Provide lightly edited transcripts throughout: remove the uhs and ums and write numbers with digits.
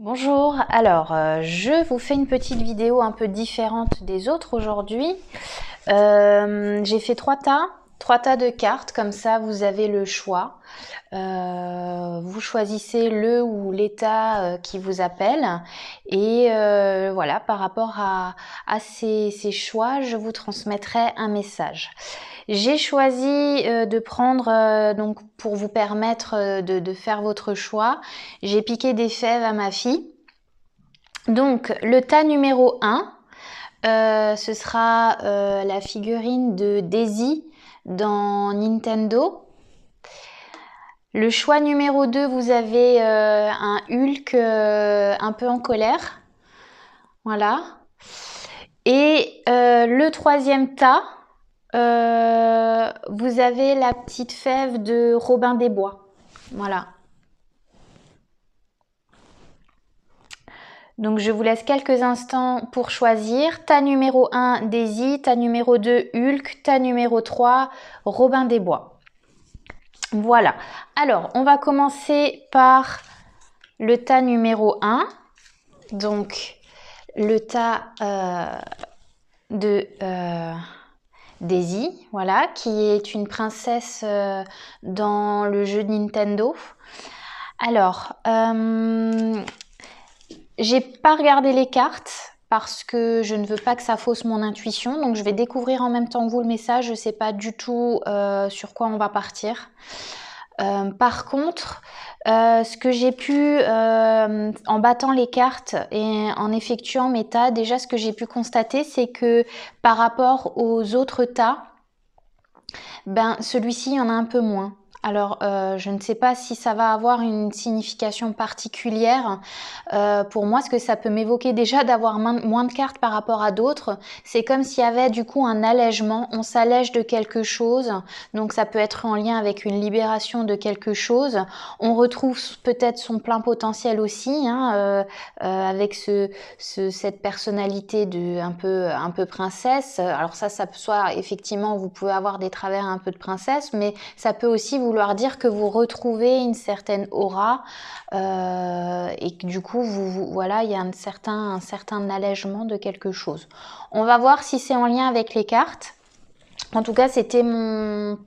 Bonjour, alors je vous fais une petite vidéo un peu différente des autres aujourd'hui. J'ai fait trois tas de cartes, comme ça vous avez le choix. Vous choisissez le ou l'état qui vous appelle et voilà, par rapport à ces choix, je vous transmettrai un message. J'ai choisi de prendre, donc pour vous permettre de faire votre choix, j'ai piqué des fèves à ma fille. Donc le tas numéro 1, ce sera la figurine de Daisy dans Nintendo. Le choix numéro 2, vous avez un Hulk un peu en colère. Voilà. Et le troisième tas, vous avez la petite fève de Robin des Bois. Voilà. Donc je vous laisse quelques instants pour choisir. Tas numéro 1, Daisy. Tas numéro 2, Hulk. Tas numéro 3, Robin des Bois. Voilà. Alors, on va commencer par le tas numéro 1. Donc, le tas de Daisy, voilà, qui est une princesse dans le jeu Nintendo. Alors, j'ai pas regardé les cartes parce que je ne veux pas que ça fausse mon intuition, donc je vais découvrir en même temps que vous le message. Je ne sais pas du tout sur quoi on va partir. Par contre, ce que j'ai pu, en battant les cartes et en effectuant mes tas, déjà ce que j'ai pu constater, c'est que par rapport aux autres tas, ben celui-ci, il y en a un peu moins. Alors, je ne sais pas si ça va avoir une signification particulière. Pour moi, ce que ça peut m'évoquer déjà d'avoir moins de cartes par rapport à d'autres, c'est comme s'il y avait du coup un allègement. On s'allège de quelque chose, donc ça peut être en lien avec une libération de quelque chose. On retrouve peut-être son plein potentiel aussi, hein, avec cette personnalité de un peu princesse. Alors ça peut soit effectivement, vous pouvez avoir des travers un peu de princesse, mais ça peut aussi vouloir dire que vous retrouvez une certaine aura et que du coup, voilà, il y a un certain allègement de quelque chose. On va voir si c'est en lien avec les cartes. En tout cas, c'était mon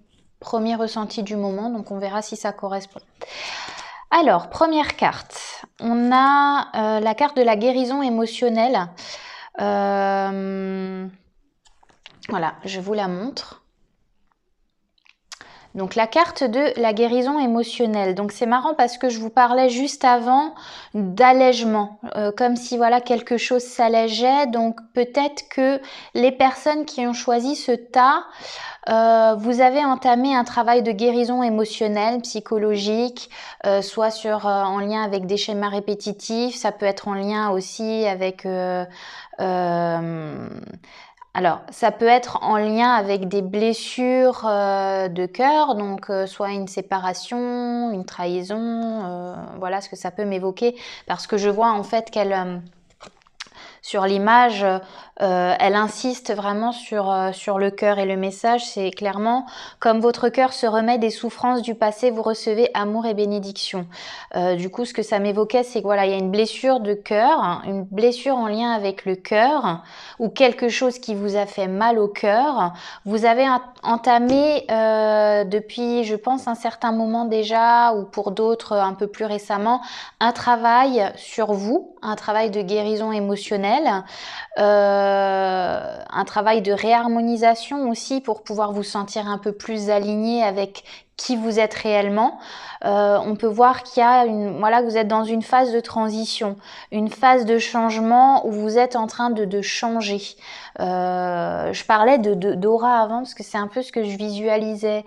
premier ressenti du moment, donc on verra si ça correspond. Alors, première carte, on a la carte de la guérison émotionnelle. Voilà, je vous la montre. Donc la carte de la guérison émotionnelle. Donc c'est marrant parce que je vous parlais juste avant d'allègement, comme si voilà quelque chose s'allégeait. Donc peut-être que les personnes qui ont choisi ce tas, vous avez entamé un travail de guérison émotionnelle, psychologique, soit en lien avec des schémas répétitifs. Ça peut être en lien aussi avec alors, ça peut être en lien avec des blessures de cœur, donc soit une séparation, une trahison, voilà ce que ça peut m'évoquer, parce que je vois en fait qu'elle, sur l'image, elle insiste vraiment sur le cœur et le message, c'est clairement comme votre cœur se remet des souffrances du passé, vous recevez amour et bénédiction. Du coup, ce que ça m'évoquait, c'est que voilà, il y a une blessure de cœur, hein, une blessure en lien avec le cœur ou quelque chose qui vous a fait mal au cœur. Vous avez entamé depuis, je pense, un certain moment déjà ou pour d'autres un peu plus récemment, un travail sur vous, un travail de guérison émotionnelle, un travail de réharmonisation aussi pour pouvoir vous sentir un peu plus aligné avec qui vous êtes réellement. On peut voir qu'il y a voilà, vous êtes dans une phase de transition, une phase de changement où vous êtes en train de changer. Je parlais d'aura avant parce que c'est un peu ce que je visualisais.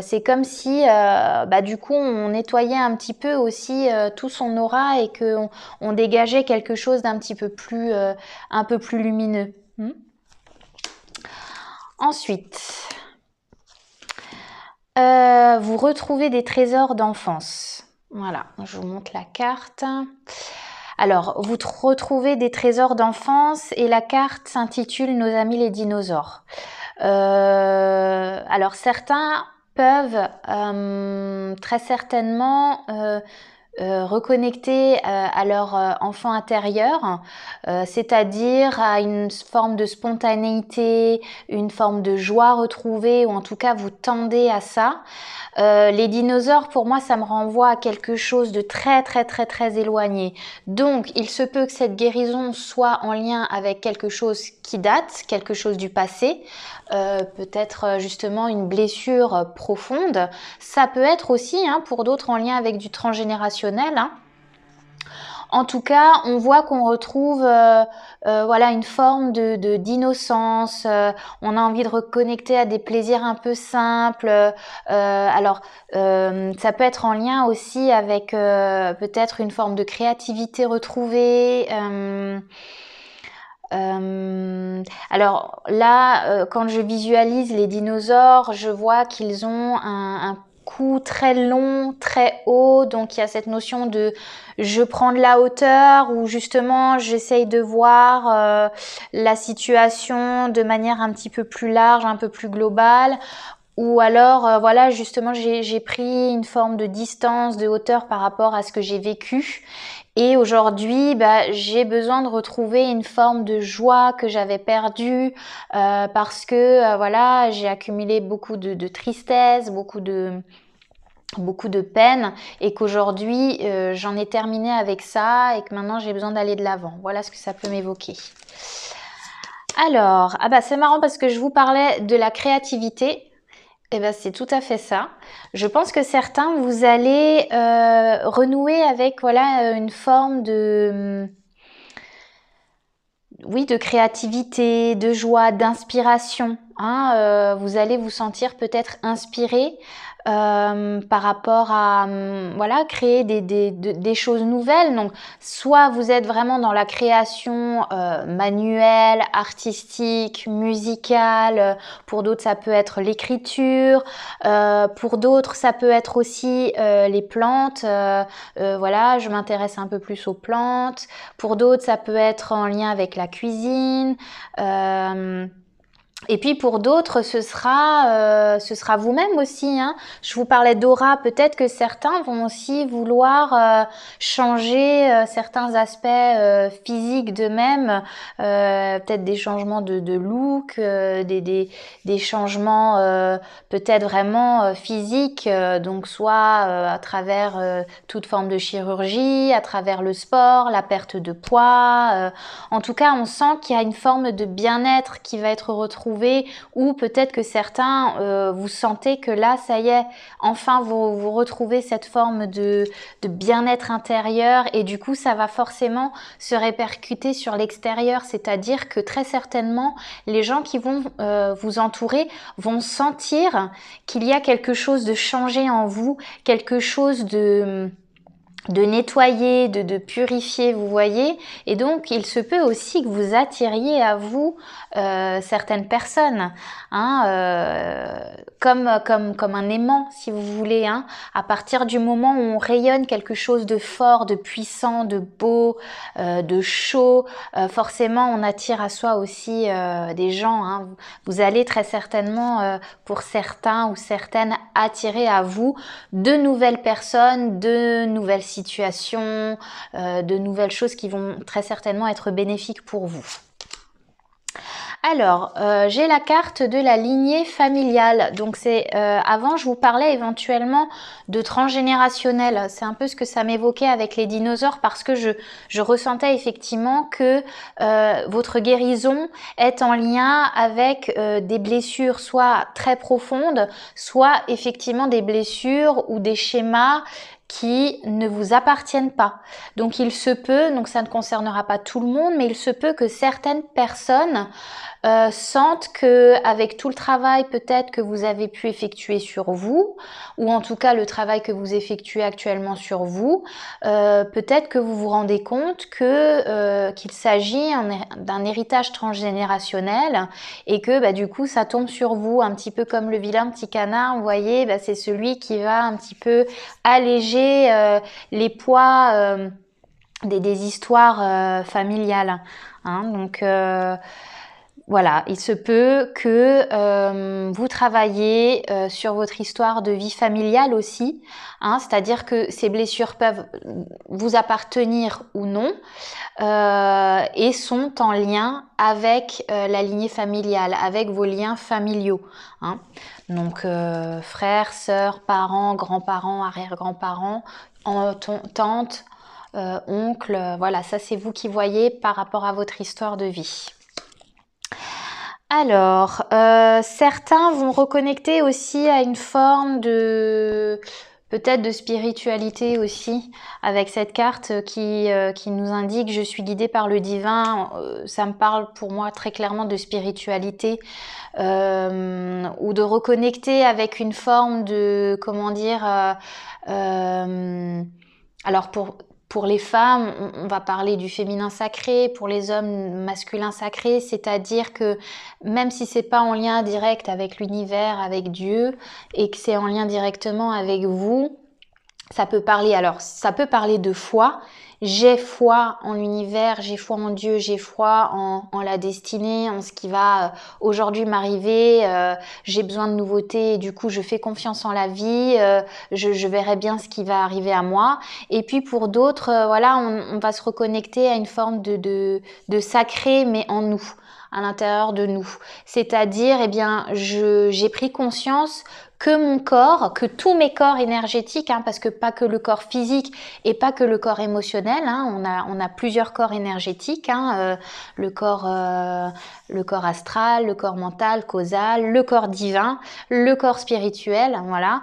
C'est comme si du coup on nettoyait un petit peu aussi tout son aura et qu'on on dégageait quelque chose d'un petit peu plus, un peu plus lumineux. Ensuite, vous retrouvez des trésors d'enfance. Voilà, je vous montre la carte. Alors, vous retrouvez des trésors d'enfance et la carte s'intitule Nos amis les dinosaures. Alors, certains peuvent très certainement reconnecter à leur enfant intérieur, c'est-à-dire à une forme de spontanéité, une forme de joie retrouvée, ou en tout cas vous tendez à ça. Les dinosaures, pour moi, ça me renvoie à quelque chose de très très très très éloigné. Donc, il se peut que cette guérison soit en lien avec quelque chose qui date, quelque chose du passé, peut-être justement une blessure profonde. Ça peut être aussi, pour d'autres, en lien avec du transgénérationnel. En tout cas, on voit qu'on retrouve voilà, une forme d'innocence. On a envie de reconnecter à des plaisirs un peu simples. Alors, ça peut être en lien aussi avec peut-être une forme de créativité retrouvée. Alors là, quand je visualise les dinosaures, je vois qu'ils ont un cou très long, très haut, donc il y a cette notion de je prends de la hauteur, ou justement j'essaye de voir la situation de manière un petit peu plus large, un peu plus globale. Ou alors, voilà, justement, j'ai pris une forme de distance, de hauteur par rapport à ce que j'ai vécu. Et aujourd'hui, j'ai besoin de retrouver une forme de joie que j'avais perdue parce que, voilà, j'ai accumulé beaucoup de tristesse, beaucoup de peine, et qu'aujourd'hui, j'en ai terminé avec ça et que maintenant, j'ai besoin d'aller de l'avant. Voilà ce que ça peut m'évoquer. Alors, c'est marrant parce que je vous parlais de la créativité. C'est tout à fait ça. Je pense que certains, vous allez renouer avec voilà, une forme de créativité, de joie, d'inspiration. Vous allez vous sentir peut-être inspiré par rapport à voilà, créer des choses nouvelles. Donc, soit vous êtes vraiment dans la création manuelle, artistique, musicale. Pour d'autres, ça peut être l'écriture. Pour d'autres, ça peut être aussi les plantes. Voilà, je m'intéresse un peu plus aux plantes. Pour d'autres, ça peut être en lien avec la cuisine. Et puis pour d'autres, ce sera vous-même aussi. Je vous parlais d'aura, peut-être que certains vont aussi vouloir changer certains aspects physiques d'eux-mêmes, peut-être des changements de look, des changements peut-être vraiment physiques, donc soit à travers toute forme de chirurgie, à travers le sport, la perte de poids. En tout cas, on sent qu'il y a une forme de bien-être qui va être retrouvée, ou peut-être que certains, vous sentez que là, ça y est, enfin vous retrouvez cette forme de bien-être intérieur, et du coup, ça va forcément se répercuter sur l'extérieur, c'est-à-dire que très certainement, les gens qui vont vous entourer vont sentir qu'il y a quelque chose de changé en vous, quelque chose de nettoyer, de purifier, vous voyez. Et donc, il se peut aussi que vous attiriez à vous certaines personnes, comme un aimant, si vous voulez. À partir du moment où on rayonne quelque chose de fort, de puissant, de beau, de chaud, forcément, on attire à soi aussi des gens. Vous allez très certainement, pour certains ou certaines, attirer à vous de nouvelles personnes, de nouvelles situations, de nouvelles choses qui vont très certainement être bénéfiques pour vous. Alors, j'ai la carte de la lignée familiale. Donc c'est avant, je vous parlais éventuellement de transgénérationnel. C'est un peu ce que ça m'évoquait avec les dinosaures, parce que je ressentais effectivement que votre guérison est en lien avec des blessures soit très profondes, soit effectivement des blessures ou des schémas qui ne vous appartiennent pas. Donc il se peut, donc ça ne concernera pas tout le monde, mais il se peut que certaines personnes sentent que avec tout le travail peut-être que vous avez pu effectuer sur vous, ou en tout cas le travail que vous effectuez actuellement sur vous, peut-être que vous vous rendez compte que qu'il s'agit d'un héritage transgénérationnel, et que du coup ça tombe sur vous, un petit peu comme le vilain petit canard, vous voyez, c'est celui qui va un petit peu alléger les poids des histoires familiales. Donc voilà, il se peut que vous travaillez sur votre histoire de vie familiale aussi, hein, c'est-à-dire que ces blessures peuvent vous appartenir ou non et sont en lien avec la lignée familiale, avec vos liens familiaux, hein. Donc frères, sœurs, parents, grands-parents, arrière-grands-parents, tantes, oncles, voilà, ça c'est vous qui voyez par rapport à votre histoire de vie. Alors, certains vont reconnecter aussi à une forme de peut-être de spiritualité aussi avec cette carte qui nous indique je suis guidée par le divin. Ça me parle pour moi très clairement de spiritualité ou de reconnecter avec une forme de comment dire alors pour les femmes, on va parler du féminin sacré, pour les hommes, masculin sacré, c'est-à-dire que même si c'est pas en lien direct avec l'univers, avec Dieu, et que c'est en lien directement avec vous, ça peut parler, alors ça peut parler de foi. J'ai foi en l'univers, j'ai foi en Dieu, j'ai foi en la destinée, en ce qui va aujourd'hui m'arriver. J'ai besoin de nouveautés et du coup je fais confiance en la vie. Je verrai bien ce qui va arriver à moi. Et puis pour d'autres, voilà, on va se reconnecter à une forme de sacré, mais en nous, à l'intérieur de nous. C'est-à-dire, eh bien, j'ai pris conscience que mon corps, que tous mes corps énergétiques, hein, parce que pas que le corps physique et pas que le corps émotionnel, hein, on a plusieurs corps énergétiques, hein, le corps astral, le corps mental, causal, le corps divin, le corps spirituel, voilà.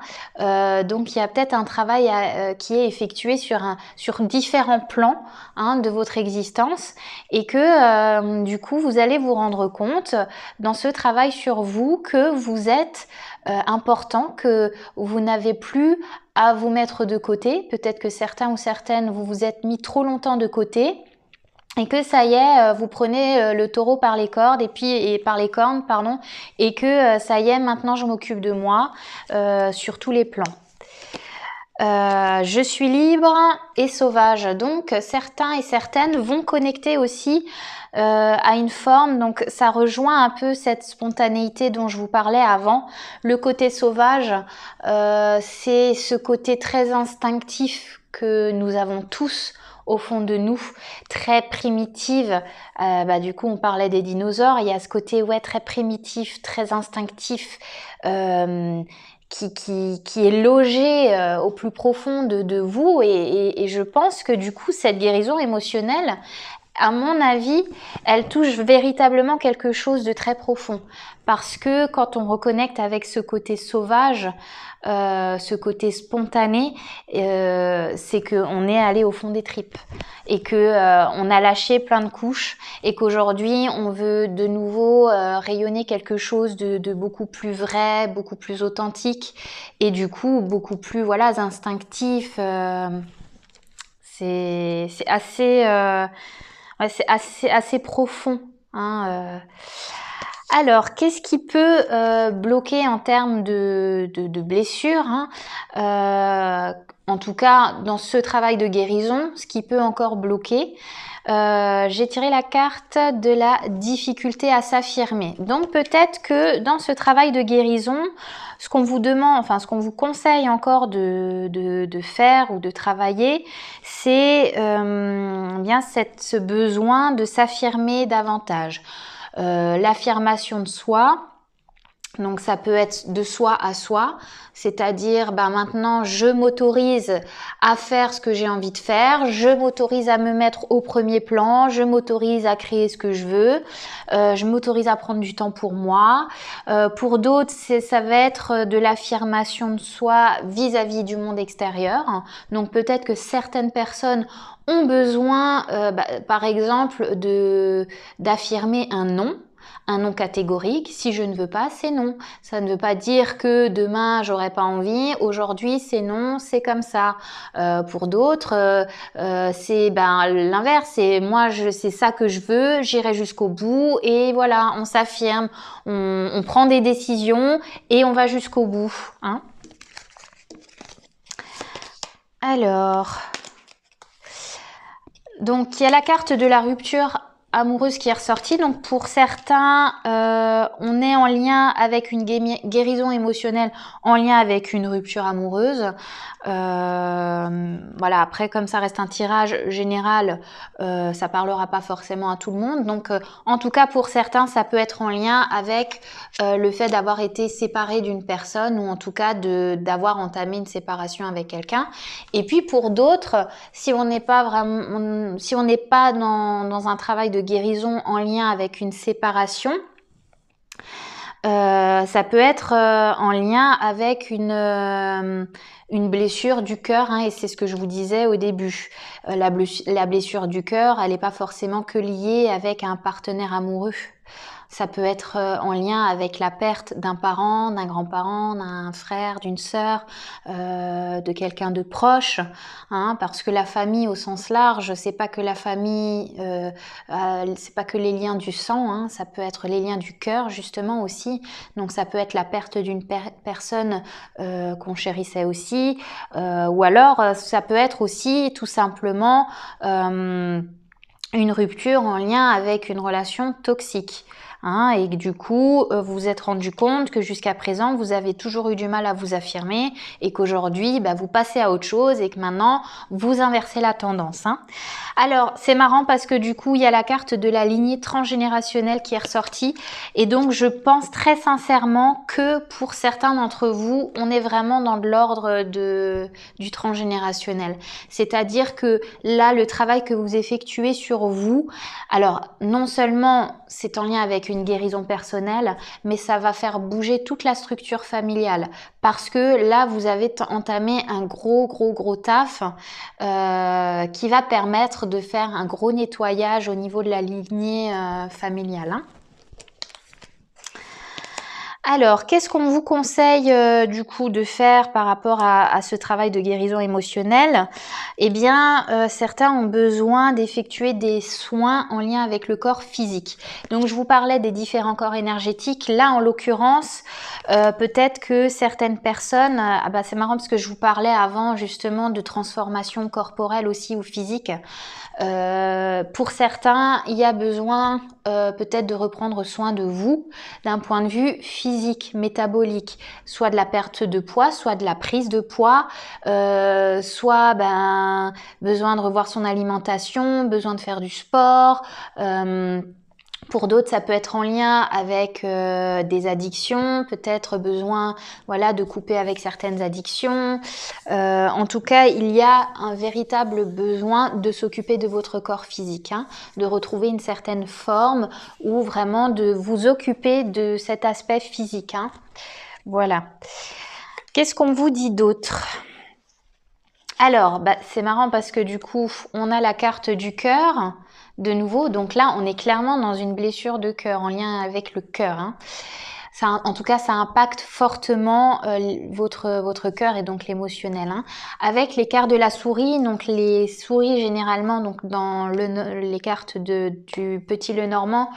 Donc il y a peut-être un travail qui est effectué sur différents plans, hein, de votre existence et que du coup vous allez vous rendre compte dans ce travail sur vous que vous êtes important, que vous n'avez plus à vous mettre de côté. Peut-être que certains ou certaines, vous vous êtes mis trop longtemps de côté et que ça y est, vous prenez le taureau par les cordes par les cornes, pardon, et que ça y est, maintenant je m'occupe de moi sur tous les plans. Je suis libre et sauvage. Donc certains et certaines vont connecter aussi à une forme, donc ça rejoint un peu cette spontanéité dont je vous parlais avant. Le côté sauvage, c'est ce côté très instinctif que nous avons tous au fond de nous, très primitive. Du coup, on parlait des dinosaures. Il y a ce côté très primitif, très instinctif, qui est logé au plus profond de vous. Et je pense que du coup, cette guérison émotionnelle, à mon avis, elle touche véritablement quelque chose de très profond. Parce que quand on reconnecte avec ce côté sauvage, ce côté spontané, c'est qu'on est allé au fond des tripes. Et qu'on a lâché plein de couches. Et qu'aujourd'hui, on veut de nouveau rayonner quelque chose de beaucoup plus vrai, beaucoup plus authentique. Et du coup, beaucoup plus instinctif. C'est assez... c'est assez profond, hein. Alors, qu'est-ce qui peut bloquer en termes de blessures, hein, en tout cas, dans ce travail de guérison, ce qui peut encore bloquer, j'ai tiré la carte de la difficulté à s'affirmer. Donc, peut-être que dans ce travail de guérison, ce qu'on vous demande, enfin ce qu'on vous conseille encore de faire ou de travailler, c'est bien ce besoin de s'affirmer davantage. L'affirmation de soi, donc ça peut être de soi à soi, c'est-à-dire maintenant je m'autorise à faire ce que j'ai envie de faire, je m'autorise à me mettre au premier plan, je m'autorise à créer ce que je veux, je m'autorise à prendre du temps pour moi. Pour d'autres, ça va être de l'affirmation de soi vis-à-vis du monde extérieur. Donc peut-être que certaines personnes ont besoin, par exemple, d'affirmer un non. Un non catégorique, si je ne veux pas, c'est non. Ça ne veut pas dire que demain j'aurais pas envie, aujourd'hui c'est non, c'est comme ça. Pour d'autres, c'est l'inverse, c'est moi c'est ça que je veux, j'irai jusqu'au bout et voilà, on s'affirme, on prend des décisions et on va jusqu'au bout, hein. Alors, donc il y a la carte de la rupture amoureuse qui est ressortie. Donc pour certains, on est en lien avec une guérison émotionnelle, en lien avec une rupture amoureuse. Voilà, après comme ça reste un tirage général, ça parlera pas forcément à tout le monde. Donc en tout cas pour certains, ça peut être en lien avec le fait d'avoir été séparé d'une personne, ou en tout cas d'avoir entamé une séparation avec quelqu'un. Et puis pour d'autres, si on n'est pas vraiment, si on n'est pas dans un travail de guérison en lien avec une séparation, ça peut être en lien avec une blessure du cœur, hein, et c'est ce que je vous disais au début. La blessure du cœur, elle n'est pas forcément que liée avec un partenaire amoureux. Ça peut être en lien avec la perte d'un parent, d'un grand-parent, d'un frère, d'une sœur, de quelqu'un de proche, hein, parce que la famille au sens large, c'est pas que la famille, c'est pas que les liens du sang, hein, ça peut être les liens du cœur justement aussi. Donc ça peut être la perte d'une personne qu'on chérissait aussi, ou alors ça peut être aussi tout simplement une rupture en lien avec une relation toxique. Hein, et que du coup, vous vous êtes rendu compte que jusqu'à présent, vous avez toujours eu du mal à vous affirmer, et qu'aujourd'hui, vous passez à autre chose, et que maintenant, vous inversez la tendance. Hein. Alors, c'est marrant parce que du coup, il y a la carte de la lignée transgénérationnelle qui est ressortie, et donc je pense très sincèrement que pour certains d'entre vous, on est vraiment dans de l'ordre du transgénérationnel. C'est-à-dire que là, le travail que vous effectuez sur vous, alors non seulement c'est en lien avec une guérison personnelle, mais ça va faire bouger toute la structure familiale, parce que là vous avez entamé un gros taf qui va permettre de faire un gros nettoyage au niveau de la lignée familiale. Hein. Alors, qu'est-ce qu'on vous conseille du coup de faire par rapport à ce travail de guérison émotionnelle? Eh bien, certains ont besoin d'effectuer des soins en lien avec le corps physique. Donc, je vous parlais des différents corps énergétiques. Là, en l'occurrence, peut-être que certaines personnes... c'est marrant parce que je vous parlais avant justement de transformation corporelle aussi ou physique. Pour certains, il y a besoin peut-être de reprendre soin de vous d'un point de vue physique, métabolique, soit de la perte de poids, soit de la prise de poids, soit besoin de revoir son alimentation, besoin de faire du sport. Pour d'autres, ça peut être en lien avec des addictions, peut-être besoin de couper avec certaines addictions. En tout cas, il y a un véritable besoin de s'occuper de votre corps physique, hein, de retrouver une certaine forme ou vraiment de vous occuper de cet aspect physique. Hein. Voilà. Qu'est-ce qu'on vous dit d'autre ? Alors, c'est marrant parce que du coup, on a la carte du cœur. De nouveau, donc là, on est clairement dans une blessure de cœur, en lien avec le cœur. Hein. En tout cas, ça impacte fortement votre cœur et donc l'émotionnel. Hein. Avec les cartes de la souris, donc les souris généralement, donc dans les cartes du petit Lenormand,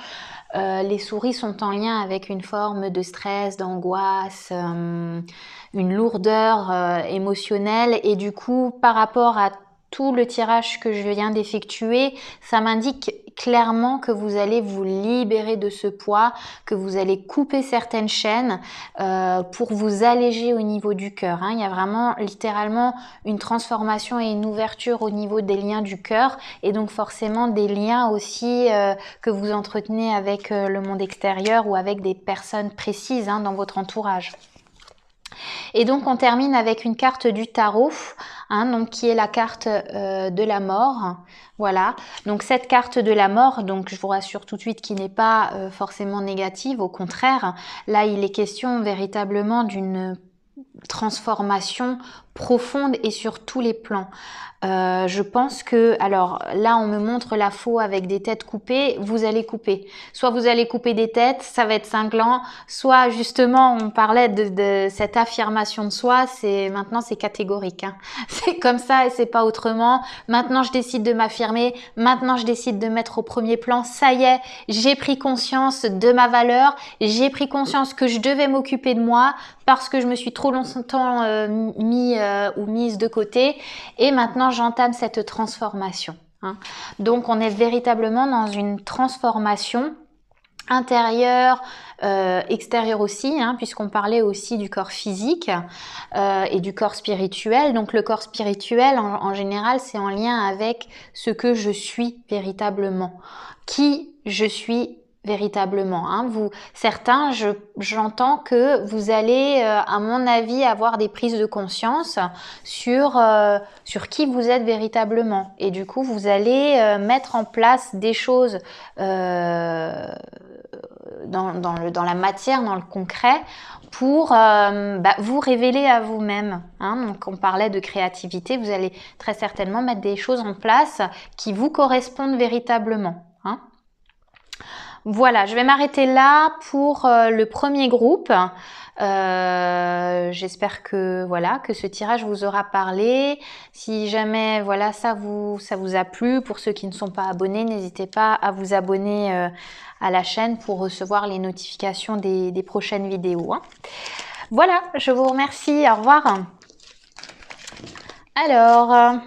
les souris sont en lien avec une forme de stress, d'angoisse, une lourdeur émotionnelle, et du coup, par rapport à tout le tirage que je viens d'effectuer, ça m'indique clairement que vous allez vous libérer de ce poids, que vous allez couper certaines chaînes pour vous alléger au niveau du cœur. Hein. Il y a vraiment littéralement une transformation et une ouverture au niveau des liens du cœur, et donc forcément des liens aussi que vous entretenez avec le monde extérieur ou avec des personnes précises dans votre entourage. Et donc on termine avec une carte du tarot, donc qui est la carte de la mort. Voilà, donc cette carte de la mort, donc je vous rassure tout de suite, qui n'est pas forcément négative, au contraire, là il est question véritablement d'une transformation profonde et sur tous les plans. Je pense que, alors là on me montre la faux avec des têtes coupées, vous allez couper. Soit vous allez couper des têtes, ça va être cinglant, soit justement on parlait de cette affirmation de soi, maintenant c'est catégorique. Hein. C'est comme ça et c'est pas autrement. Maintenant je décide de m'affirmer, maintenant je décide de mettre au premier plan, ça y est, j'ai pris conscience de ma valeur, j'ai pris conscience que je devais m'occuper de moi parce que je me suis trop longtemps mise de côté, et maintenant j'entame cette transformation. hein. Donc on est véritablement dans une transformation intérieur, extérieur aussi, hein, puisqu'on parlait aussi du corps physique et du corps spirituel. Donc le corps spirituel, en général, c'est en lien avec ce que je suis véritablement, qui je suis véritablement. Hein. Certains, j'entends que vous allez, à mon avis, avoir des prises de conscience sur qui vous êtes véritablement. Et du coup, vous allez mettre en place des choses dans la matière, dans le concret, pour vous révéler à vous-même. Hein. Donc on parlait de créativité, vous allez très certainement mettre des choses en place qui vous correspondent véritablement. Hein. Voilà, je vais m'arrêter là pour le premier groupe. J'espère que que ce tirage vous aura parlé. Si jamais ça vous a plu, pour ceux qui ne sont pas abonnés, n'hésitez pas à vous abonner à la chaîne pour recevoir les notifications des prochaines vidéos. Hein. Voilà, je vous remercie. Au revoir. Alors,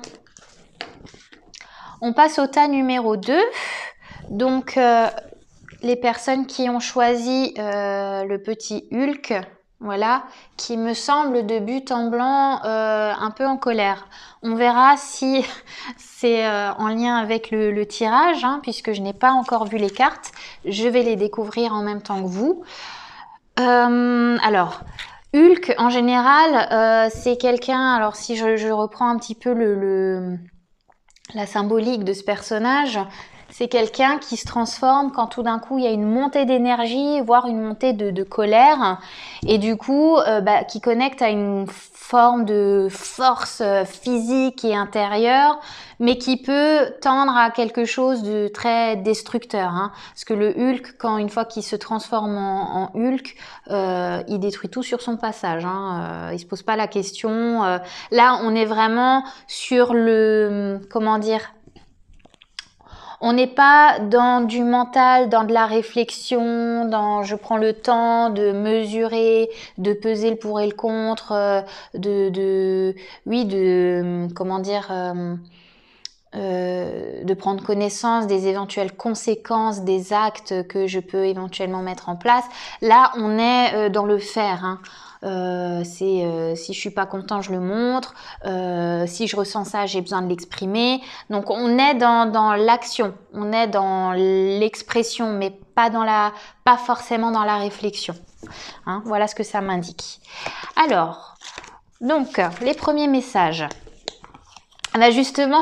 on passe au tas numéro 2. Donc, les personnes qui ont choisi le petit Hulk, voilà, qui me semble de but en blanc un peu en colère. On verra si c'est en lien avec le tirage, hein, puisque je n'ai pas encore vu les cartes. Je vais les découvrir en même temps que vous. Alors, Hulk, en général, c'est quelqu'un... Alors, si je reprends un petit peu la symbolique de ce personnage... C'est quelqu'un qui se transforme quand tout d'un coup il y a une montée d'énergie, voire une montée de colère, et du coup qui connecte à une forme de force physique et intérieure, mais qui peut tendre à quelque chose de très destructeur. Hein. Parce que le Hulk, une fois qu'il se transforme en Hulk, il détruit tout sur son passage. Hein. Il se pose pas la question. Là, on est vraiment sur le... Comment dire ? On n'est pas dans du mental, dans de la réflexion, dans je prends le temps de mesurer, de peser le pour et le contre, de prendre connaissance des éventuelles conséquences des actes que je peux éventuellement mettre en place. Là, on est dans le faire. Hein. Si je suis pas content, je le montre. Si je ressens ça, j'ai besoin de l'exprimer. Donc on est dans l'action, on est dans l'expression, mais pas forcément dans la réflexion. Hein, voilà ce que ça m'indique. Alors, donc les premiers messages. Justement,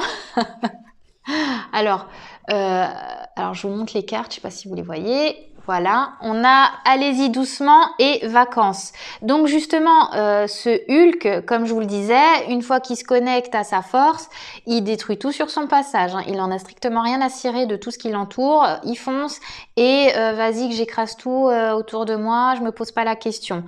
alors je vous montre les cartes, je sais pas si vous les voyez. Voilà, on a allez-y doucement et vacances. Donc justement, ce Hulk, comme je vous le disais, une fois qu'il se connecte à sa force, il détruit tout sur son passage. Hein. Il en a strictement rien à cirer de tout ce qui l'entoure. Il fonce et vas-y que j'écrase tout autour de moi, je me pose pas la question.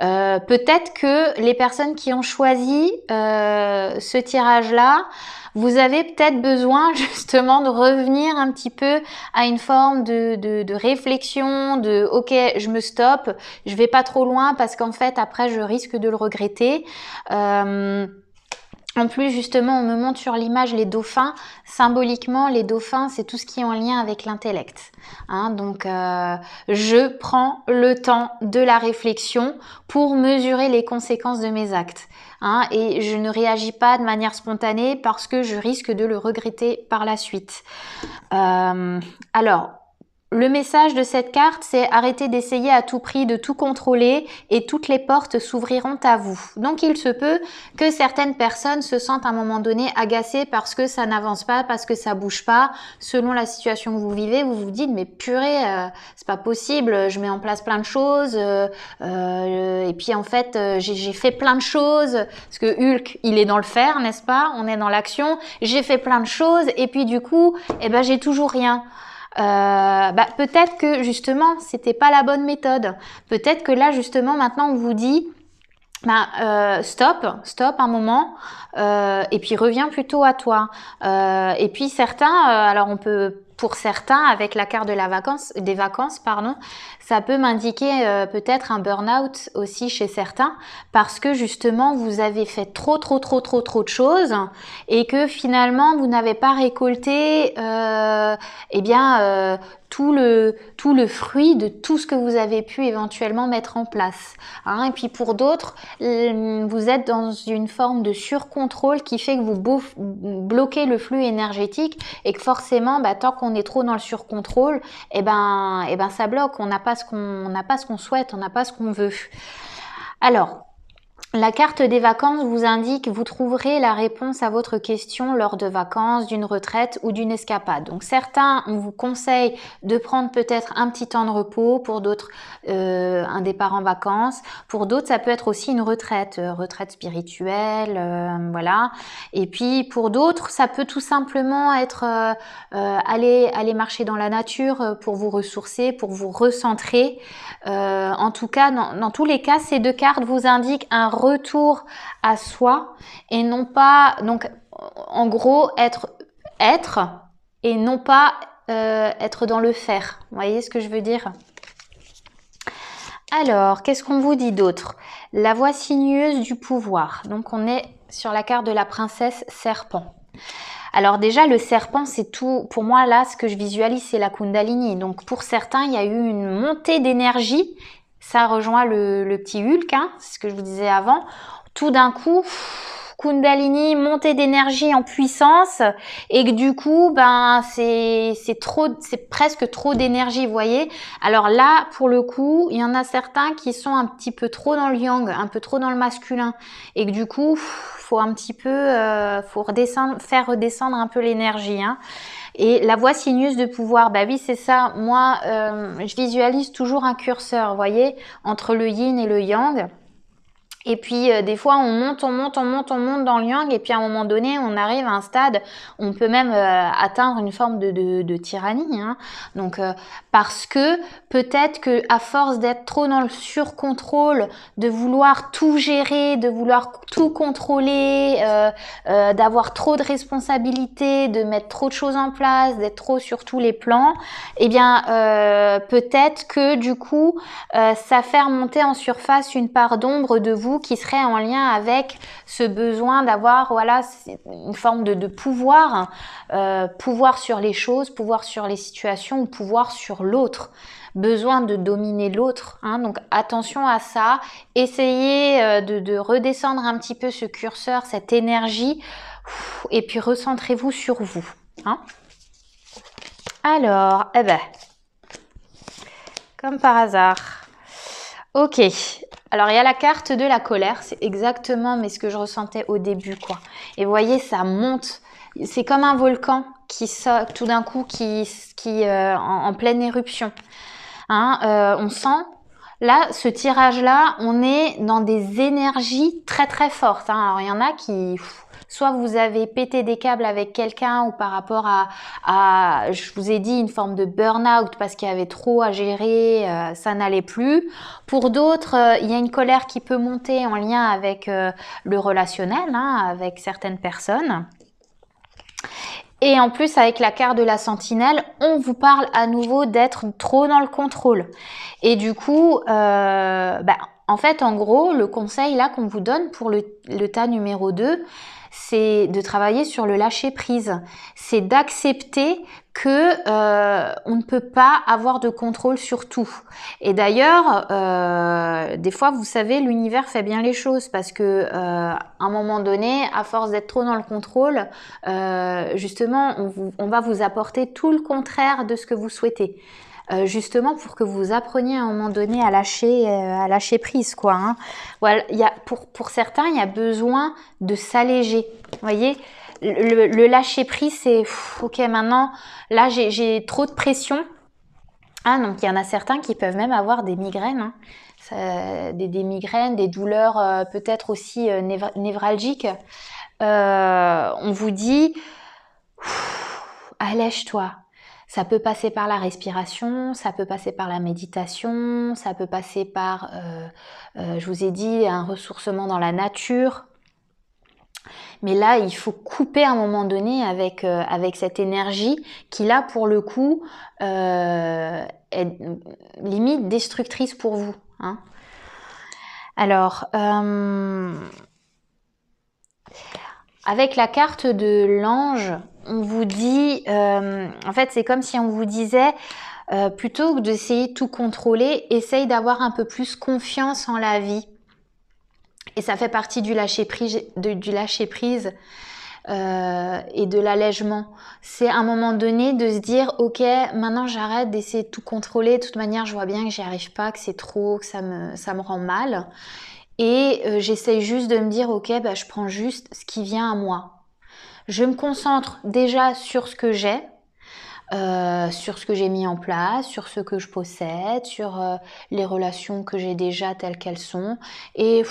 Peut-être que les personnes qui ont choisi ce tirage-là, vous avez peut-être besoin justement de revenir un petit peu à une forme de réflexion, ok, je me stoppe, je vais pas trop loin parce qu'en fait après je risque de le regretter. En plus, justement, on me montre sur l'image les dauphins. Symboliquement, les dauphins, c'est tout ce qui est en lien avec l'intellect. Hein, donc, je prends le temps de la réflexion pour mesurer les conséquences de mes actes. Hein, et je ne réagis pas de manière spontanée parce que je risque de le regretter par la suite. Alors, le message de cette carte, c'est arrêtez d'essayer à tout prix de tout contrôler et toutes les portes s'ouvriront à vous. Donc il se peut que certaines personnes se sentent à un moment donné agacées parce que ça n'avance pas, parce que ça bouge pas. Selon la situation que vous vivez, vous vous dites mais purée, c'est pas possible, je mets en place plein de choses et puis en fait j'ai fait plein de choses parce que Hulk il est dans le faire, n'est-ce pas? On est dans l'action. J'ai fait plein de choses et puis du coup j'ai toujours rien. Peut-être que justement c'était pas la bonne méthode. Peut-être que là justement maintenant on vous dit stop un moment et puis reviens plutôt à toi. Et puis certains, alors on peut pour certains, avec la carte de des vacances, pardon, ça peut m'indiquer peut-être un burn-out aussi chez certains, parce que justement, vous avez fait trop de choses et que finalement, vous n'avez pas récolté tout le fruit de tout ce que vous avez pu éventuellement mettre en place. Hein. Et puis pour d'autres, vous êtes dans une forme de surcontrôle qui fait que vous bloquez le flux énergétique et que forcément, tant qu'on est trop dans le surcontrôle, ça bloque. On n'a pas ce qu'on souhaite, on n'a pas ce qu'on veut. Alors, la carte des vacances vous indique que vous trouverez la réponse à votre question lors de vacances, d'une retraite ou d'une escapade. Donc certains, on vous conseille de prendre peut-être un petit temps de repos, pour d'autres un départ en vacances, pour d'autres ça peut être aussi une retraite, retraite spirituelle, voilà. Et puis pour d'autres ça peut tout simplement être aller marcher dans la nature pour vous ressourcer, pour vous recentrer. En tout cas, dans tous les cas, ces deux cartes vous indiquent un retour à soi et non pas, donc en gros, être et non pas être dans le faire. Vous voyez ce que je veux dire? Alors, qu'est-ce qu'on vous dit d'autre? La voie sinueuse du pouvoir. Donc, on est sur la carte de la princesse serpent. Alors déjà, le serpent, c'est tout. Pour moi, là, ce que je visualise, c'est la Kundalini. Donc, pour certains, il y a eu une montée d'énergie. Ça rejoint le petit Hulk, hein, c'est ce que je vous disais avant. Tout d'un coup, Kundalini, montée d'énergie en puissance, et que du coup, c'est presque trop d'énergie, vous voyez. Alors là, pour le coup, il y en a certains qui sont un petit peu trop dans le yang, un peu trop dans le masculin, et que du coup, faut un petit peu, faire redescendre un peu l'énergie, hein. Et la voie sinueuse de pouvoir, oui, c'est ça. Moi, je visualise toujours un curseur, vous voyez, entre le yin et le yang. Et puis des fois on monte dans le yang, et puis à un moment donné on arrive à un stade où on peut même atteindre une forme de tyrannie, hein. Donc parce que peut-être que à force d'être trop dans le surcontrôle, de vouloir tout gérer, de vouloir tout contrôler, d'avoir trop de responsabilités, de mettre trop de choses en place, d'être trop sur tous les plans, peut-être que du coup ça fait remonter en surface une part d'ombre de vous qui serait en lien avec ce besoin d'avoir, voilà, une forme de pouvoir, pouvoir sur les choses, pouvoir sur les situations, ou pouvoir sur l'autre, besoin de dominer l'autre, hein. Donc attention à ça, essayez de redescendre un petit peu ce curseur, cette énergie, et puis recentrez-vous sur vous, hein. Alors, comme par hasard. Ok, alors il y a la carte de la colère, c'est exactement ce que je ressentais au début, quoi. Et vous voyez, ça monte, c'est comme un volcan qui saute tout d'un coup, en pleine éruption. Hein, on sent, là, ce tirage-là, on est dans des énergies très fortes, hein. Alors il y en a qui... soit vous avez pété des câbles avec quelqu'un, ou par rapport à, je vous ai dit, une forme de burn-out parce qu'il y avait trop à gérer, ça n'allait plus. Pour d'autres, il y a une colère qui peut monter en lien avec le relationnel, hein, avec certaines personnes. Et en plus, avec la carte de la sentinelle, on vous parle à nouveau d'être trop dans le contrôle. Et du coup, en fait, en gros, le conseil là qu'on vous donne pour le tas numéro 2, c'est de travailler sur le lâcher prise. C'est d'accepter que on ne peut pas avoir de contrôle sur tout. Et d'ailleurs, des fois, vous savez, l'univers fait bien les choses, parce que à un moment donné, à force d'être trop dans le contrôle, justement, on va vous apporter tout le contraire de ce que vous souhaitez. Justement pour que vous appreniez à un moment donné à lâcher prise, quoi, hein. Voilà, pour certains, il y a besoin de s'alléger. Vous voyez, le lâcher prise, c'est ok, maintenant, là, j'ai trop de pression. Ah, donc il y en a certains qui peuvent même avoir des migraines, hein. Des migraines, des douleurs peut-être aussi névralgiques. On vous dit, allège-toi. Ça peut passer par la respiration, ça peut passer par la méditation, ça peut passer par, je vous ai dit, un ressourcement dans la nature. Mais là, il faut couper à un moment donné avec, avec cette énergie qui, là, pour le coup, est limite destructrice pour vous. Hein. Alors, avec la carte de l'ange, on vous dit, en fait, c'est comme si on vous disait, plutôt que d'essayer de tout contrôler, essaye d'avoir un peu plus confiance en la vie. Et ça fait partie du lâcher prise, et de l'allègement. C'est à un moment donné de se dire, ok, maintenant j'arrête d'essayer de tout contrôler. De toute manière, je vois bien que j'y arrive pas, que c'est trop, que ça me rend mal. Et j'essaye juste de me dire, ok, bah, je prends juste ce qui vient à moi. Je me concentre déjà sur ce que j'ai. Sur ce que j'ai mis en place, sur ce que je possède, sur les relations que j'ai déjà telles qu'elles sont. Et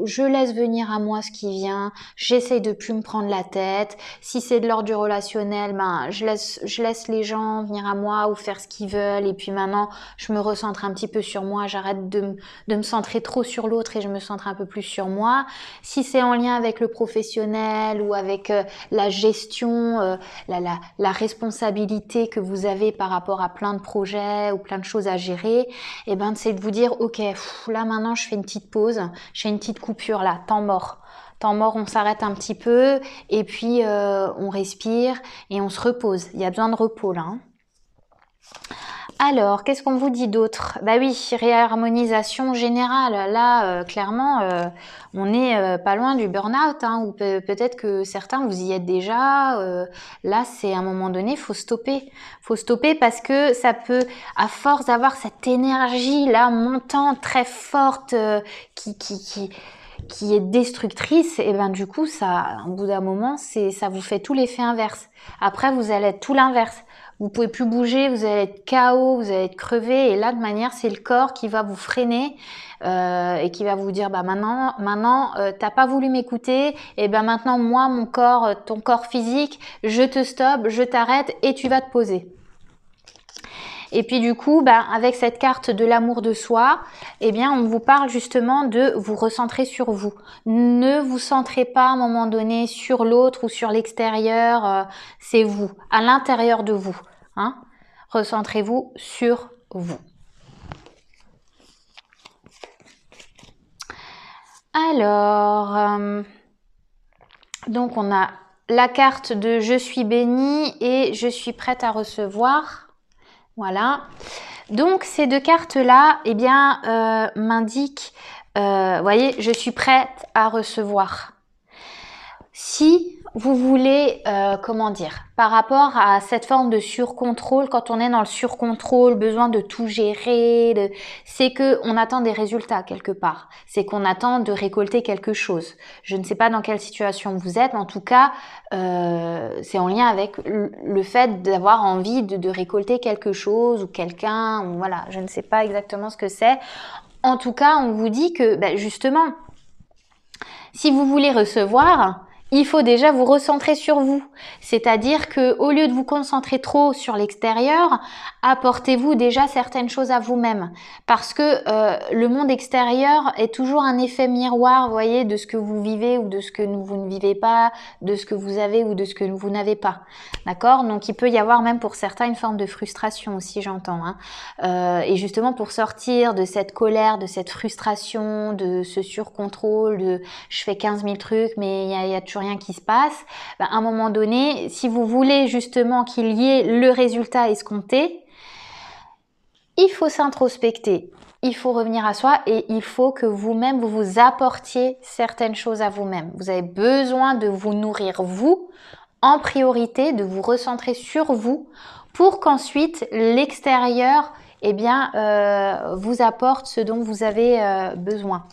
je laisse venir à moi ce qui vient. J'essaye de plus me prendre la tête. Si c'est de l'ordre du relationnel, ben je laisse les gens venir à moi ou faire ce qu'ils veulent. Et puis maintenant, je me recentre un petit peu sur moi. J'arrête de me centrer trop sur l'autre et je me centre un peu plus sur moi. Si c'est en lien avec le professionnel ou avec la gestion, la responsabilité que vous avez par rapport à plein de projets ou plein de choses à gérer, et ben c'est de vous dire, ok, là maintenant je fais une petite pause, je fais une petite coupure là, temps mort. Temps mort, on s'arrête un petit peu et puis on respire et on se repose. Il y a besoin de repos là. Hein. Alors, qu'est-ce qu'on vous dit d'autre? Bah oui, réharmonisation générale. Là, clairement, on n'est pas loin du burn-out, hein, ou peut-être que certains, vous y êtes déjà. Là, c'est à un moment donné, faut stopper. Faut stopper parce que ça peut, à force d'avoir cette énergie là montante, très forte, qui est destructrice, et ben du coup, ça, au bout d'un moment, ça vous fait tout l'effet inverse. Après, vous allez être tout l'inverse. Vous pouvez plus bouger, vous allez être KO, vous allez être crevé, et là de manière c'est le corps qui va vous freiner et qui va vous dire bah maintenant t'as pas voulu m'écouter, et ben maintenant moi mon corps, ton corps physique, je te stoppe, je t'arrête et tu vas te poser. Et puis du coup, avec cette carte de l'amour de soi, eh bien, on vous parle justement de vous recentrer sur vous. Ne vous centrez pas à un moment donné sur l'autre ou sur l'extérieur, c'est vous, à l'intérieur de vous. Hein. Recentrez-vous sur vous. Alors, donc on a la carte de je suis bénie et je suis prête à recevoir. Voilà. Donc, ces deux cartes-là, eh bien, m'indiquent, voyez, je suis prête à recevoir. Si vous voulez, comment dire, par rapport à cette forme de surcontrôle, quand on est dans le surcontrôle, besoin de tout gérer, c'est qu'on attend des résultats quelque part. C'est qu'on attend de récolter quelque chose. Je ne sais pas dans quelle situation vous êtes, mais en tout cas, c'est en lien avec le fait d'avoir envie de récolter quelque chose ou quelqu'un, ou voilà, je ne sais pas exactement ce que c'est. En tout cas, on vous dit que, justement, si vous voulez recevoir, il faut déjà vous recentrer sur vous. C'est-à-dire que au lieu de vous concentrer trop sur l'extérieur, apportez-vous déjà certaines choses à vous-même. Parce que le monde extérieur est toujours un effet miroir, vous voyez, de ce que vous vivez ou de ce que vous ne vivez pas, de ce que vous avez ou de ce que vous n'avez pas. D'accord? Donc il peut y avoir même pour certains une forme de frustration aussi, j'entends. Hein. Et justement pour sortir de cette colère, de cette frustration, de ce surcontrôle, de je fais 15 000 trucs mais il y a toujours rien qui se passe, à un moment donné, si vous voulez justement qu'il y ait le résultat escompté, il faut s'introspecter, il faut revenir à soi et il faut que vous-même vous vous apportiez certaines choses à vous-même. Vous avez besoin de vous nourrir vous en priorité, de vous recentrer sur vous pour qu'ensuite l'extérieur vous apporte ce dont vous avez besoin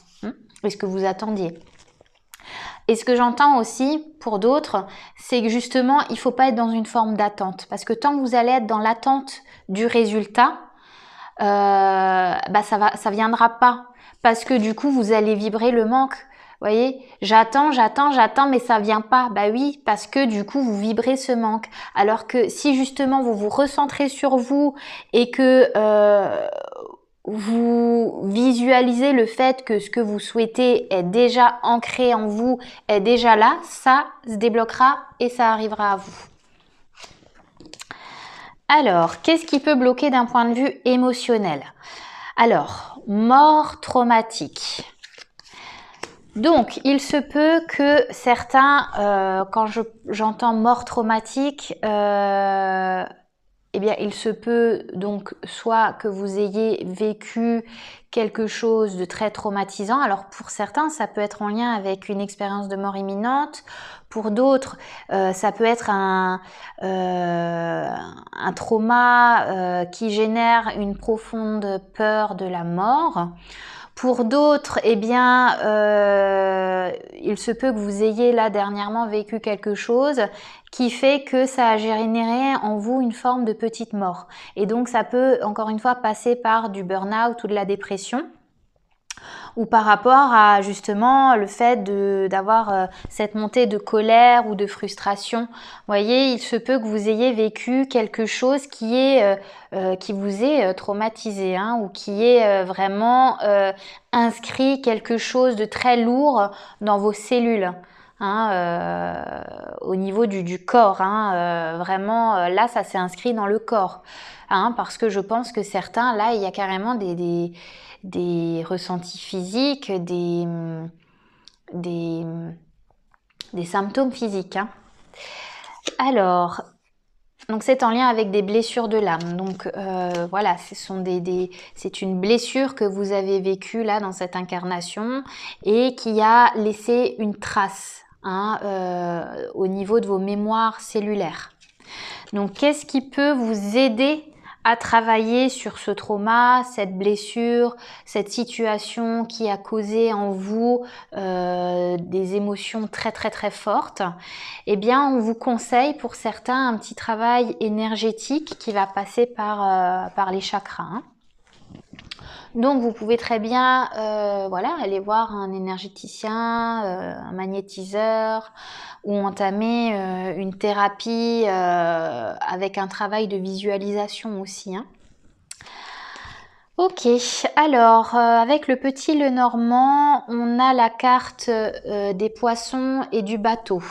et ce que vous attendiez. Et ce que j'entends aussi pour d'autres, c'est que justement, il ne faut pas être dans une forme d'attente. Parce que tant que vous allez être dans l'attente du résultat, ça viendra pas. Parce que du coup, vous allez vibrer le manque. Vous voyez, j'attends, mais ça vient pas. Bah oui, parce que du coup, vous vibrez ce manque. Alors que si justement, vous vous recentrez sur vous et que vous visualisez le fait que ce que vous souhaitez est déjà ancré en vous, est déjà là, ça se débloquera et ça arrivera à vous. Alors, qu'est-ce qui peut bloquer d'un point de vue émotionnel? Alors, mort traumatique. Donc, il se peut que certains, quand j'entends mort traumatique, eh bien, il se peut donc soit que vous ayez vécu quelque chose de très traumatisant. Alors, pour certains, ça peut être en lien avec une expérience de mort imminente. Pour d'autres, ça peut être un trauma qui génère une profonde peur de la mort. Pour d'autres, eh bien, il se peut que vous ayez là dernièrement vécu quelque chose qui fait que ça a généré en vous une forme de petite mort. Et donc, ça peut, encore une fois, passer par du burn-out ou de la dépression, ou par rapport à justement le fait d'avoir cette montée de colère ou de frustration. Vous voyez, il se peut que vous ayez vécu quelque chose qui vous est traumatisé, hein, ou qui est vraiment inscrit quelque chose de très lourd dans vos cellules. Hein, au niveau du corps, hein, vraiment là ça s'est inscrit dans le corps, hein, parce que je pense que certains là il y a carrément des ressentis physiques, des symptômes physiques, hein. Alors, donc c'est en lien avec des blessures de l'âme. Donc voilà, c'est une blessure que vous avez vécue là dans cette incarnation et qui a laissé une trace, hein, au niveau de vos mémoires cellulaires. Donc qu'est-ce qui peut vous aider à travailler sur ce trauma, cette blessure, cette situation qui a causé en vous des émotions très très très fortes? Eh bien, on vous conseille pour certains un petit travail énergétique qui va passer par les chakras, hein. Donc vous pouvez très bien voilà, aller voir un énergéticien, un magnétiseur, ou entamer une thérapie avec un travail de visualisation aussi, hein. Ok, alors avec le petit Lenormand, on a la carte des poissons et du bateau.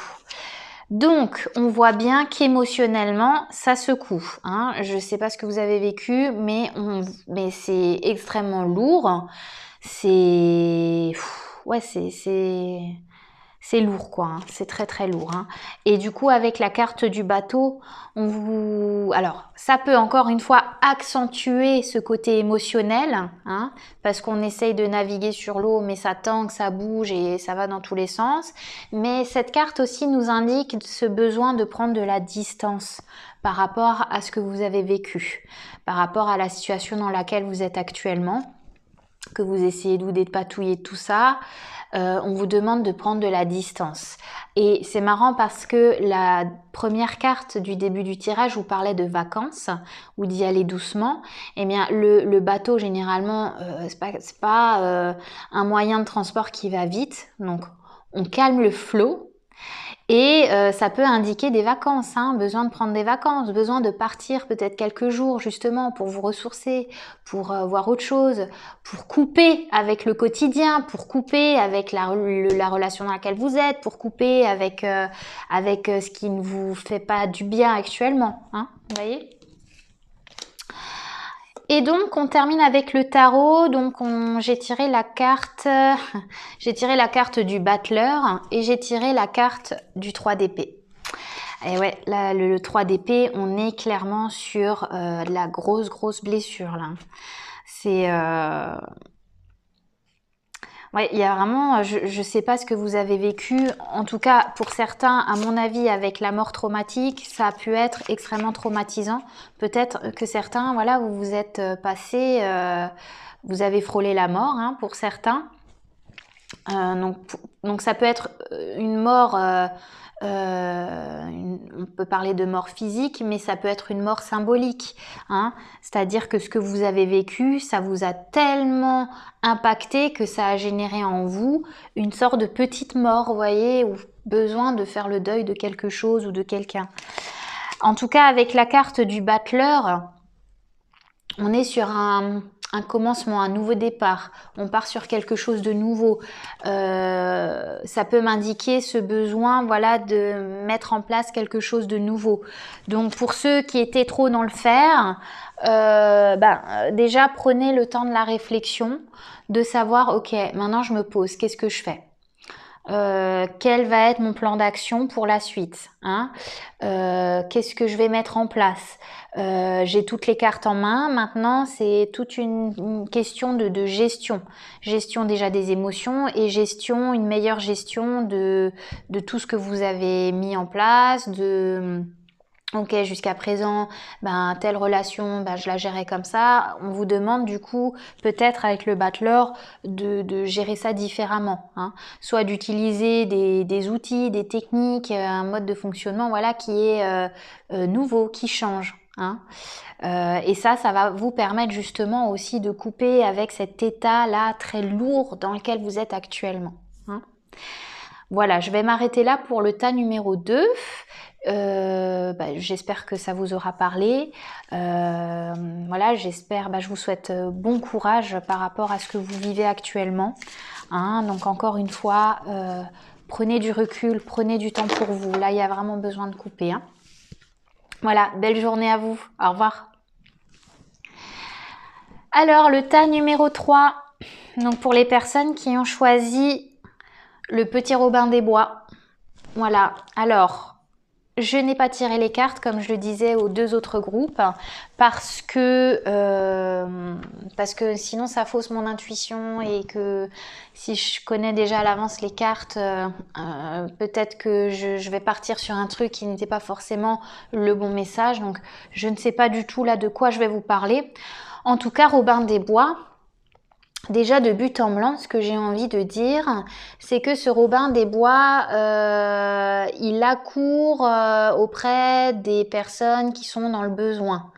Donc, on voit bien qu'émotionnellement, ça secoue, hein. Je ne sais pas ce que vous avez vécu, mais c'est extrêmement lourd. Ouais, c'est lourd, quoi, hein. C'est très très lourd, hein. Et du coup, avec la carte du bateau, alors, ça peut encore une fois accentuer ce côté émotionnel, hein, parce qu'on essaye de naviguer sur l'eau, mais ça tangue, ça bouge et ça va dans tous les sens. Mais cette carte aussi nous indique ce besoin de prendre de la distance par rapport à ce que vous avez vécu, par rapport à la situation dans laquelle vous êtes actuellement, que vous essayez de vous dépatouiller tout ça. On vous demande de prendre de la distance. Et c'est marrant parce que la première carte du début du tirage vous parlait de vacances ou d'y aller doucement. Eh bien, le bateau, généralement, c'est pas un moyen de transport qui va vite. Donc, on calme le flot. Et ça peut indiquer des vacances, hein, besoin de prendre des vacances, besoin de partir peut-être quelques jours justement pour vous ressourcer, pour voir autre chose, pour couper avec le quotidien, pour couper avec la relation dans laquelle vous êtes, pour couper avec ce qui ne vous fait pas du bien actuellement, hein, vous voyez ? Et donc, on termine avec le tarot. Donc, j'ai tiré la carte du battleur et j'ai tiré la carte du 3 d'épée. Et ouais, là, le 3 d'épée, on est clairement sur de la grosse blessure, là. C'est... Ouais, il y a vraiment, je sais pas ce que vous avez vécu. En tout cas, pour certains, à mon avis, avec la mort traumatique, ça a pu être extrêmement traumatisant. Peut-être que certains, voilà, vous vous êtes passé, vous avez frôlé la mort, hein, pour certains. Donc ça peut être une mort, on peut parler de mort physique, mais ça peut être une mort symbolique, hein. C'est-à-dire que ce que vous avez vécu, ça vous a tellement impacté que ça a généré en vous une sorte de petite mort, vous voyez, ou besoin de faire le deuil de quelque chose ou de quelqu'un. En tout cas, avec la carte du battleur, on est sur un un commencement, un nouveau départ, on part sur quelque chose de nouveau, ça peut m'indiquer ce besoin, voilà, de mettre en place quelque chose de nouveau. Donc pour ceux qui étaient trop dans le faire, déjà prenez le temps de la réflexion, de savoir, ok, maintenant je me pose, qu'est-ce que je fais? Quel va être mon plan d'action pour la suite, hein? Qu'est-ce que je vais mettre en place? J'ai toutes les cartes en main, maintenant c'est toute une question de gestion. Gestion déjà des émotions et gestion, une meilleure gestion de tout ce que vous avez mis en place, ok, jusqu'à présent, telle relation, je la gérais comme ça. On vous demande du coup, peut-être avec le battleur, de gérer ça différemment, hein. Soit d'utiliser des outils, des techniques, un mode de fonctionnement, voilà, qui est nouveau, qui change, hein. Et ça va vous permettre justement aussi de couper avec cet état-là très lourd dans lequel vous êtes actuellement, hein. Voilà, je vais m'arrêter là pour le tas numéro 2. J'espère que ça vous aura parlé. Voilà, j'espère, je vous souhaite bon courage par rapport à ce que vous vivez actuellement, hein. Donc encore une fois, prenez du recul, prenez du temps pour vous. Là, il y a vraiment besoin de couper, hein. Voilà, belle journée à vous. Au revoir. Alors, le tas numéro 3, donc pour les personnes qui ont choisi le petit Robin des Bois. Voilà, alors, je n'ai pas tiré les cartes comme je le disais aux 2 autres groupes parce que sinon ça fausse mon intuition et que si je connais déjà à l'avance les cartes, peut-être que je vais partir sur un truc qui n'était pas forcément le bon message. Donc je ne sais pas du tout là de quoi je vais vous parler. En tout cas, Robin des Bois, déjà de but en blanc, ce que j'ai envie de dire, c'est que ce Robin des Bois, il accourt auprès des personnes qui sont dans le besoin,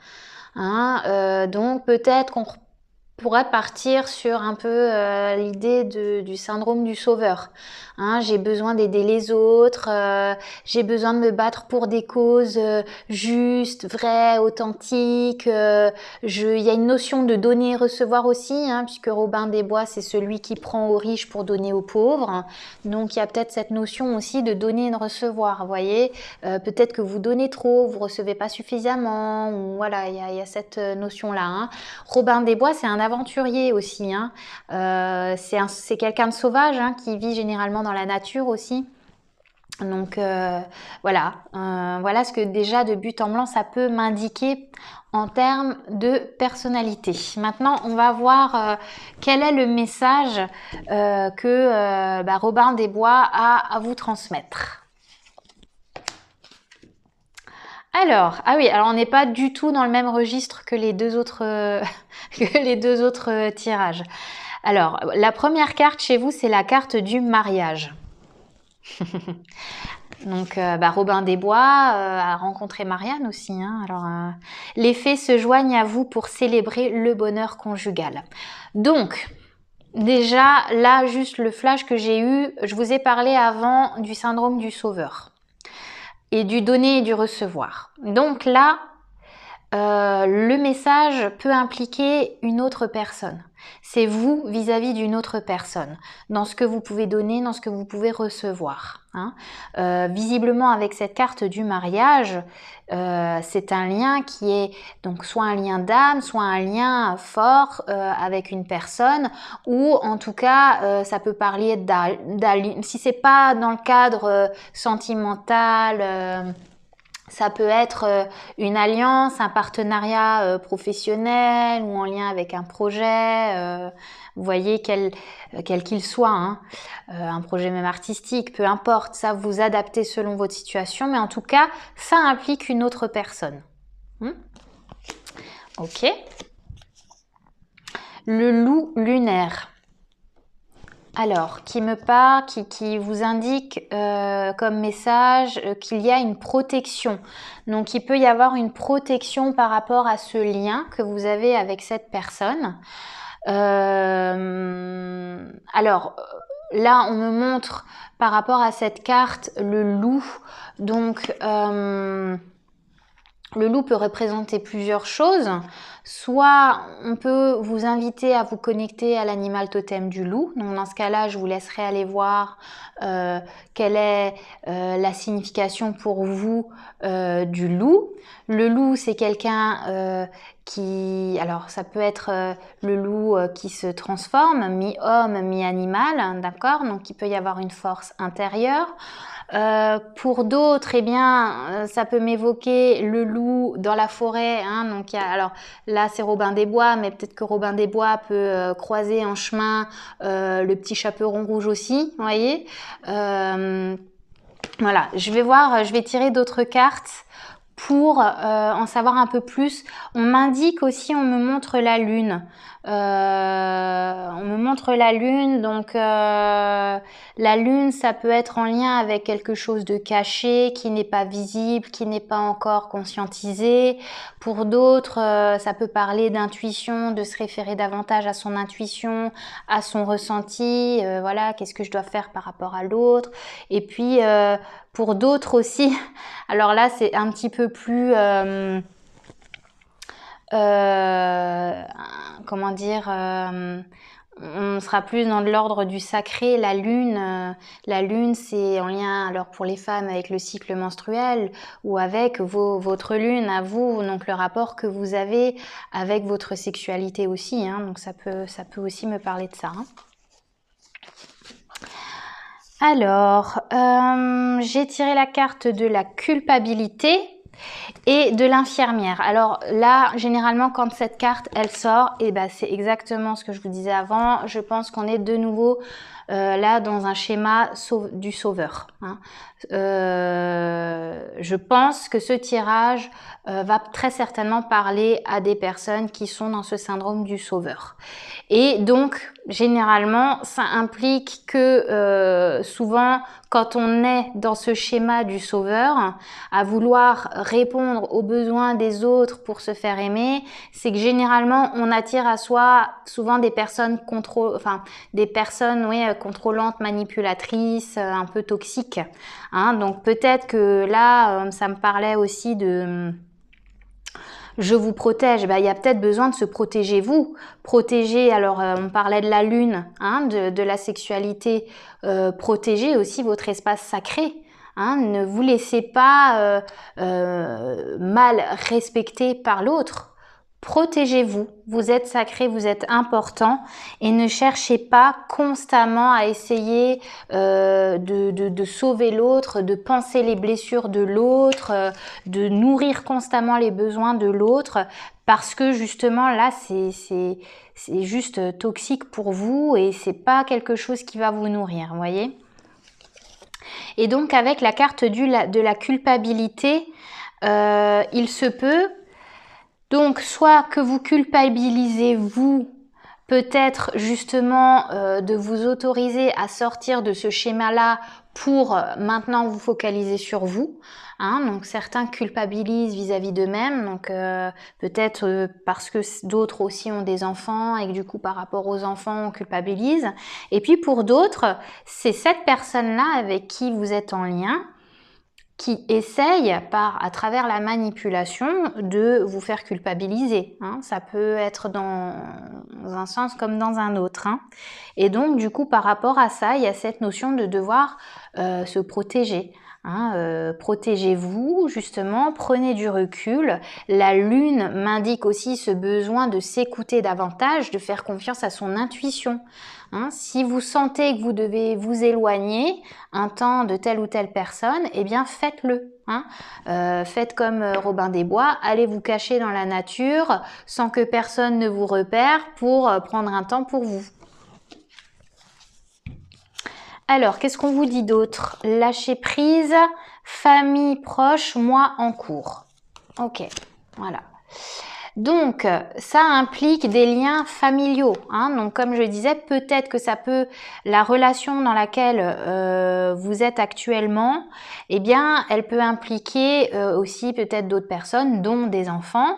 hein. Donc peut-être qu'on pourrait partir sur un peu l'idée du syndrome du sauveur, hein. J'ai besoin d'aider les autres, j'ai besoin de me battre pour des causes justes, vraies, authentiques. Il y a une notion de donner et recevoir aussi, hein, puisque Robin des Bois, c'est celui qui prend aux riches pour donner aux pauvres. Donc il y a peut-être cette notion aussi de donner et de recevoir, vous voyez. Peut-être que vous donnez trop, vous recevez pas suffisamment, ou voilà, il y a cette notion-là, hein. Robin des Bois, c'est un aventurier aussi, hein. C'est quelqu'un de sauvage, hein, qui vit généralement dans la nature aussi. Donc voilà, voilà ce que déjà de but en blanc ça peut m'indiquer en termes de personnalité. Maintenant, on va voir quel est le message que Robin des Bois a à vous transmettre. Alors, ah oui, alors on n'est pas du tout dans le même registre que les deux autres, tirages. Alors, la première carte chez vous, c'est la carte du mariage. Donc, Robin des Bois a rencontré Marianne aussi, hein. Alors, les fées se joignent à vous pour célébrer le bonheur conjugal. Donc, déjà, là, juste le flash que j'ai eu, je vous ai parlé avant du syndrome du sauveur et du donner et du recevoir. Donc là, le message peut impliquer une autre personne. C'est vous vis-à-vis d'une autre personne, dans ce que vous pouvez donner, dans ce que vous pouvez recevoir, hein. Visiblement, avec cette carte du mariage, c'est un lien qui est donc soit un lien d'âme, soit un lien fort avec une personne, ou en tout cas, ça peut parler si c'est pas dans le cadre sentimental. Ça peut être une alliance, un partenariat professionnel ou en lien avec un projet, vous voyez, quel qu'il soit, hein. Un projet même artistique, peu importe, ça vous adaptez selon votre situation, mais en tout cas, ça implique une autre personne. Ok. Le loup lunaire. Alors, qui vous indique comme message qu'il y a une protection. Donc, il peut y avoir une protection par rapport à ce lien que vous avez avec cette personne. Alors, là, on me montre par rapport à cette carte le loup. Donc, Le loup peut représenter plusieurs choses. Soit on peut vous inviter à vous connecter à l'animal totem du loup. Donc dans ce cas-là, je vous laisserai aller voir quelle est la signification pour vous du loup. Le loup, c'est quelqu'un qui... Alors ça peut être le loup qui se transforme, mi-homme, mi-animal, hein, d'accord? Donc il peut y avoir une force intérieure. Pour d'autres, eh bien, ça peut m'évoquer le loup dans la forêt. Hein, donc, alors là, c'est Robin des Bois, mais peut-être que Robin des Bois peut croiser en chemin le petit chaperon rouge aussi, vous voyez. Voilà, je vais tirer d'autres cartes pour en savoir un peu plus. On m'indique aussi, on me montre la lune. On me montre la lune, donc la lune, ça peut être en lien avec quelque chose de caché, qui n'est pas visible, qui n'est pas encore conscientisé. Pour d'autres, ça peut parler d'intuition, de se référer davantage à son intuition, à son ressenti. Voilà, qu'est-ce que je dois faire par rapport à l'autre. Et puis, pour d'autres aussi, alors là, c'est un petit peu plus... comment dire, on sera plus dans l'ordre du sacré. La lune, c'est en lien, alors pour les femmes, avec le cycle menstruel ou avec votre lune à vous, donc le rapport que vous avez avec votre sexualité aussi. Hein, donc ça peut aussi me parler de ça. Hein. Alors, j'ai tiré la carte de la culpabilité et de l'infirmière. Alors là, généralement, quand cette carte, elle sort, et ben, c'est exactement ce que je vous disais avant. Je pense qu'on est de nouveau là dans un schéma du sauveur. Hein. Je pense que ce tirage va très certainement parler à des personnes qui sont dans ce syndrome du sauveur. Et donc, généralement, ça implique que souvent, quand on est dans ce schéma du sauveur, à vouloir répondre aux besoins des autres pour se faire aimer, c'est que généralement, on attire à soi souvent des personnes contrôlantes, manipulatrices, un peu toxiques. Hein. Donc peut-être que là, ça me parlait aussi de... Je vous protège, ben, il y a peut-être besoin de se protéger vous. Protéger, alors on parlait de la lune, hein, de la sexualité, protéger aussi votre espace sacré. Hein, ne vous laissez pas mal respecter par l'autre. Protégez-vous, vous êtes sacré, vous êtes important et ne cherchez pas constamment à essayer de sauver l'autre, de penser les blessures de l'autre, de nourrir constamment les besoins de l'autre parce que justement là c'est juste toxique pour vous et c'est pas quelque chose qui va vous nourrir, vous voyez. Et donc avec la carte de la culpabilité, il se peut donc, soit que vous culpabilisez vous, peut-être justement de vous autoriser à sortir de ce schéma-là pour maintenant vous focaliser sur vous. Hein, donc, certains culpabilisent vis-à-vis d'eux-mêmes, donc peut-être parce que d'autres aussi ont des enfants et que du coup par rapport aux enfants on culpabilise. Et puis pour d'autres, c'est cette personne-là avec qui vous êtes en lien qui essaye, à travers la manipulation, de vous faire culpabiliser. Hein. Ça peut être dans un sens comme dans un autre. Hein. Et donc, du coup, par rapport à ça, il y a cette notion de devoir se protéger. Hein, protégez-vous, justement, prenez du recul. La lune m'indique aussi ce besoin de s'écouter davantage, de faire confiance à son intuition. Hein, si vous sentez que vous devez vous éloigner un temps de telle ou telle personne, eh bien faites-le. Hein. Faites comme Robin des Bois, allez vous cacher dans la nature sans que personne ne vous repère pour prendre un temps pour vous. Alors, qu'est-ce qu'on vous dit d'autre? Lâcher prise, famille proche, moi en cours. Ok, voilà. Donc, ça implique des liens familiaux. Hein. Donc, comme je disais, peut-être que ça peut, la relation dans laquelle vous êtes actuellement, eh bien, elle peut impliquer aussi peut-être d'autres personnes, dont des enfants.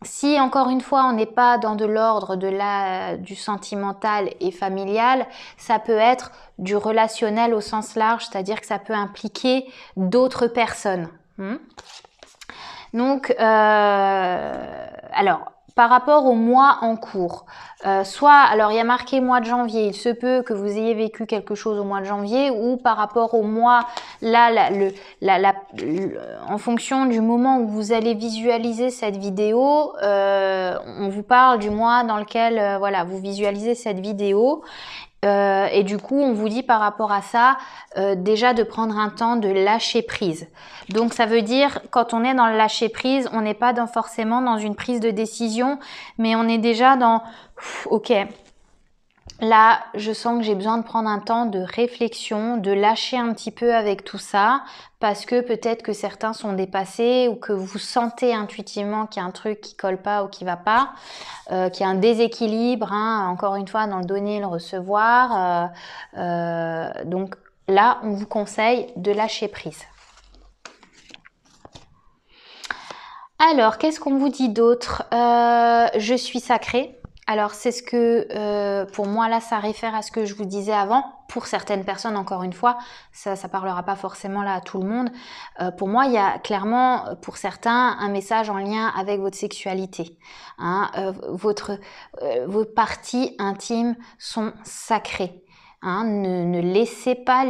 Si, encore une fois, on n'est pas dans de l'ordre du sentimental et familial, ça peut être du relationnel au sens large, c'est-à-dire que ça peut impliquer d'autres personnes. Donc, alors, par rapport au mois en cours, alors il y a marqué mois de janvier, il se peut que vous ayez vécu quelque chose au mois de janvier, ou par rapport au mois, là, en fonction du moment où vous allez visualiser cette vidéo, on vous parle du mois dans lequel voilà, vous visualisez cette vidéo. Et du coup, on vous dit par rapport à ça, déjà de prendre un temps de lâcher prise. Donc, ça veut dire, quand on est dans le lâcher prise, on n'est pas forcément dans une prise de décision, mais on est déjà dans, ok, là, je sens que j'ai besoin de prendre un temps de réflexion, de lâcher un petit peu avec tout ça, parce que peut-être que certains sont dépassés ou que vous sentez intuitivement qu'il y a un truc qui colle pas ou qui va pas, qu'il y a un déséquilibre, hein, encore une fois, dans le donner et le recevoir. Donc là, on vous conseille de lâcher prise. Alors, qu'est-ce qu'on vous dit d'autre? Je suis sacrée. Alors, c'est ce que, pour moi, là, ça réfère à ce que je vous disais avant. Pour certaines personnes, encore une fois, ça parlera pas forcément là à tout le monde. Pour moi, il y a clairement, pour certains, un message en lien avec votre sexualité. Hein, vos parties intimes sont sacrées. Hein, ne laissez pas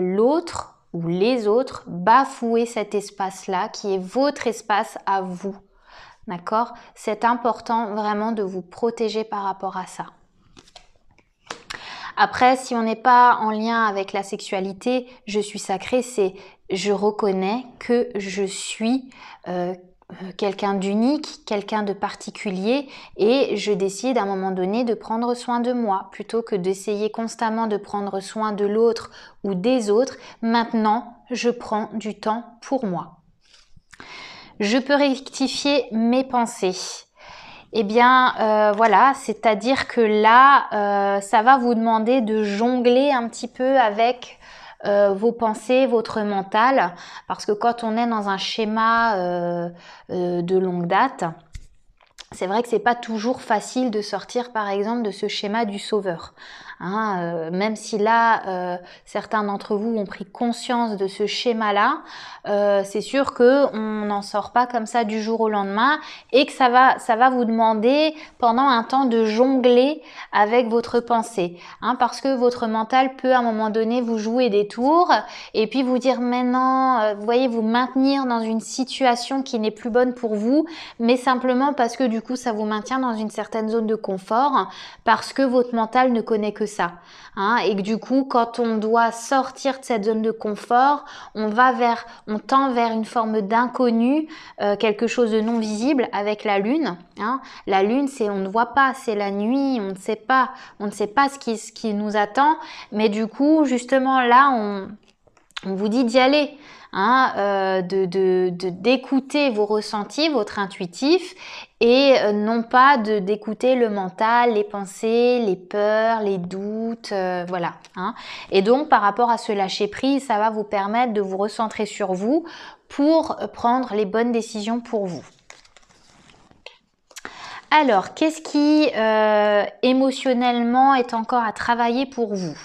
l'autre ou les autres bafouer cet espace-là qui est votre espace à vous. D'accord? C'est important vraiment de vous protéger par rapport à ça. Après, si on n'est pas en lien avec la sexualité, je suis sacrée, c'est je reconnais que je suis quelqu'un d'unique, quelqu'un de particulier et je décide à un moment donné de prendre soin de moi plutôt que d'essayer constamment de prendre soin de l'autre ou des autres. Maintenant, je prends du temps pour moi. Je peux rectifier mes pensées. Eh bien, voilà, c'est-à-dire que là, ça va vous demander de jongler un petit peu avec vos pensées, votre mental, parce que quand on est dans un schéma de longue date, c'est vrai que c'est pas toujours facile de sortir, par exemple, de ce schéma du sauveur. Hein, même si là, certains d'entre vous ont pris conscience de ce schéma-là, c'est sûr que on n'en sort pas comme ça du jour au lendemain et que ça va vous demander pendant un temps de jongler avec votre pensée, hein, parce que votre mental peut à un moment donné vous jouer des tours et puis vous dire maintenant, vous voyez, vous maintenir dans une situation qui n'est plus bonne pour vous, mais simplement parce que du coup ça vous maintient dans une certaine zone de confort, parce que votre mental ne connaît que ça, hein, et que du coup quand on doit sortir de cette zone de confort, on tend vers une forme d'inconnu, quelque chose de non visible avec la lune, hein. La lune, c'est on ne voit pas, c'est la nuit, on ne sait pas ce qui nous attend, mais du coup justement là on vous dit d'y aller, hein, d'écouter vos ressentis, votre intuitif, et non pas d'écouter le mental, les pensées, les peurs, les doutes, voilà. Hein. Et donc par rapport à ce lâcher prise, ça va vous permettre de vous recentrer sur vous pour prendre les bonnes décisions pour vous. Alors, qu'est-ce qui émotionnellement est encore à travailler pour vous ?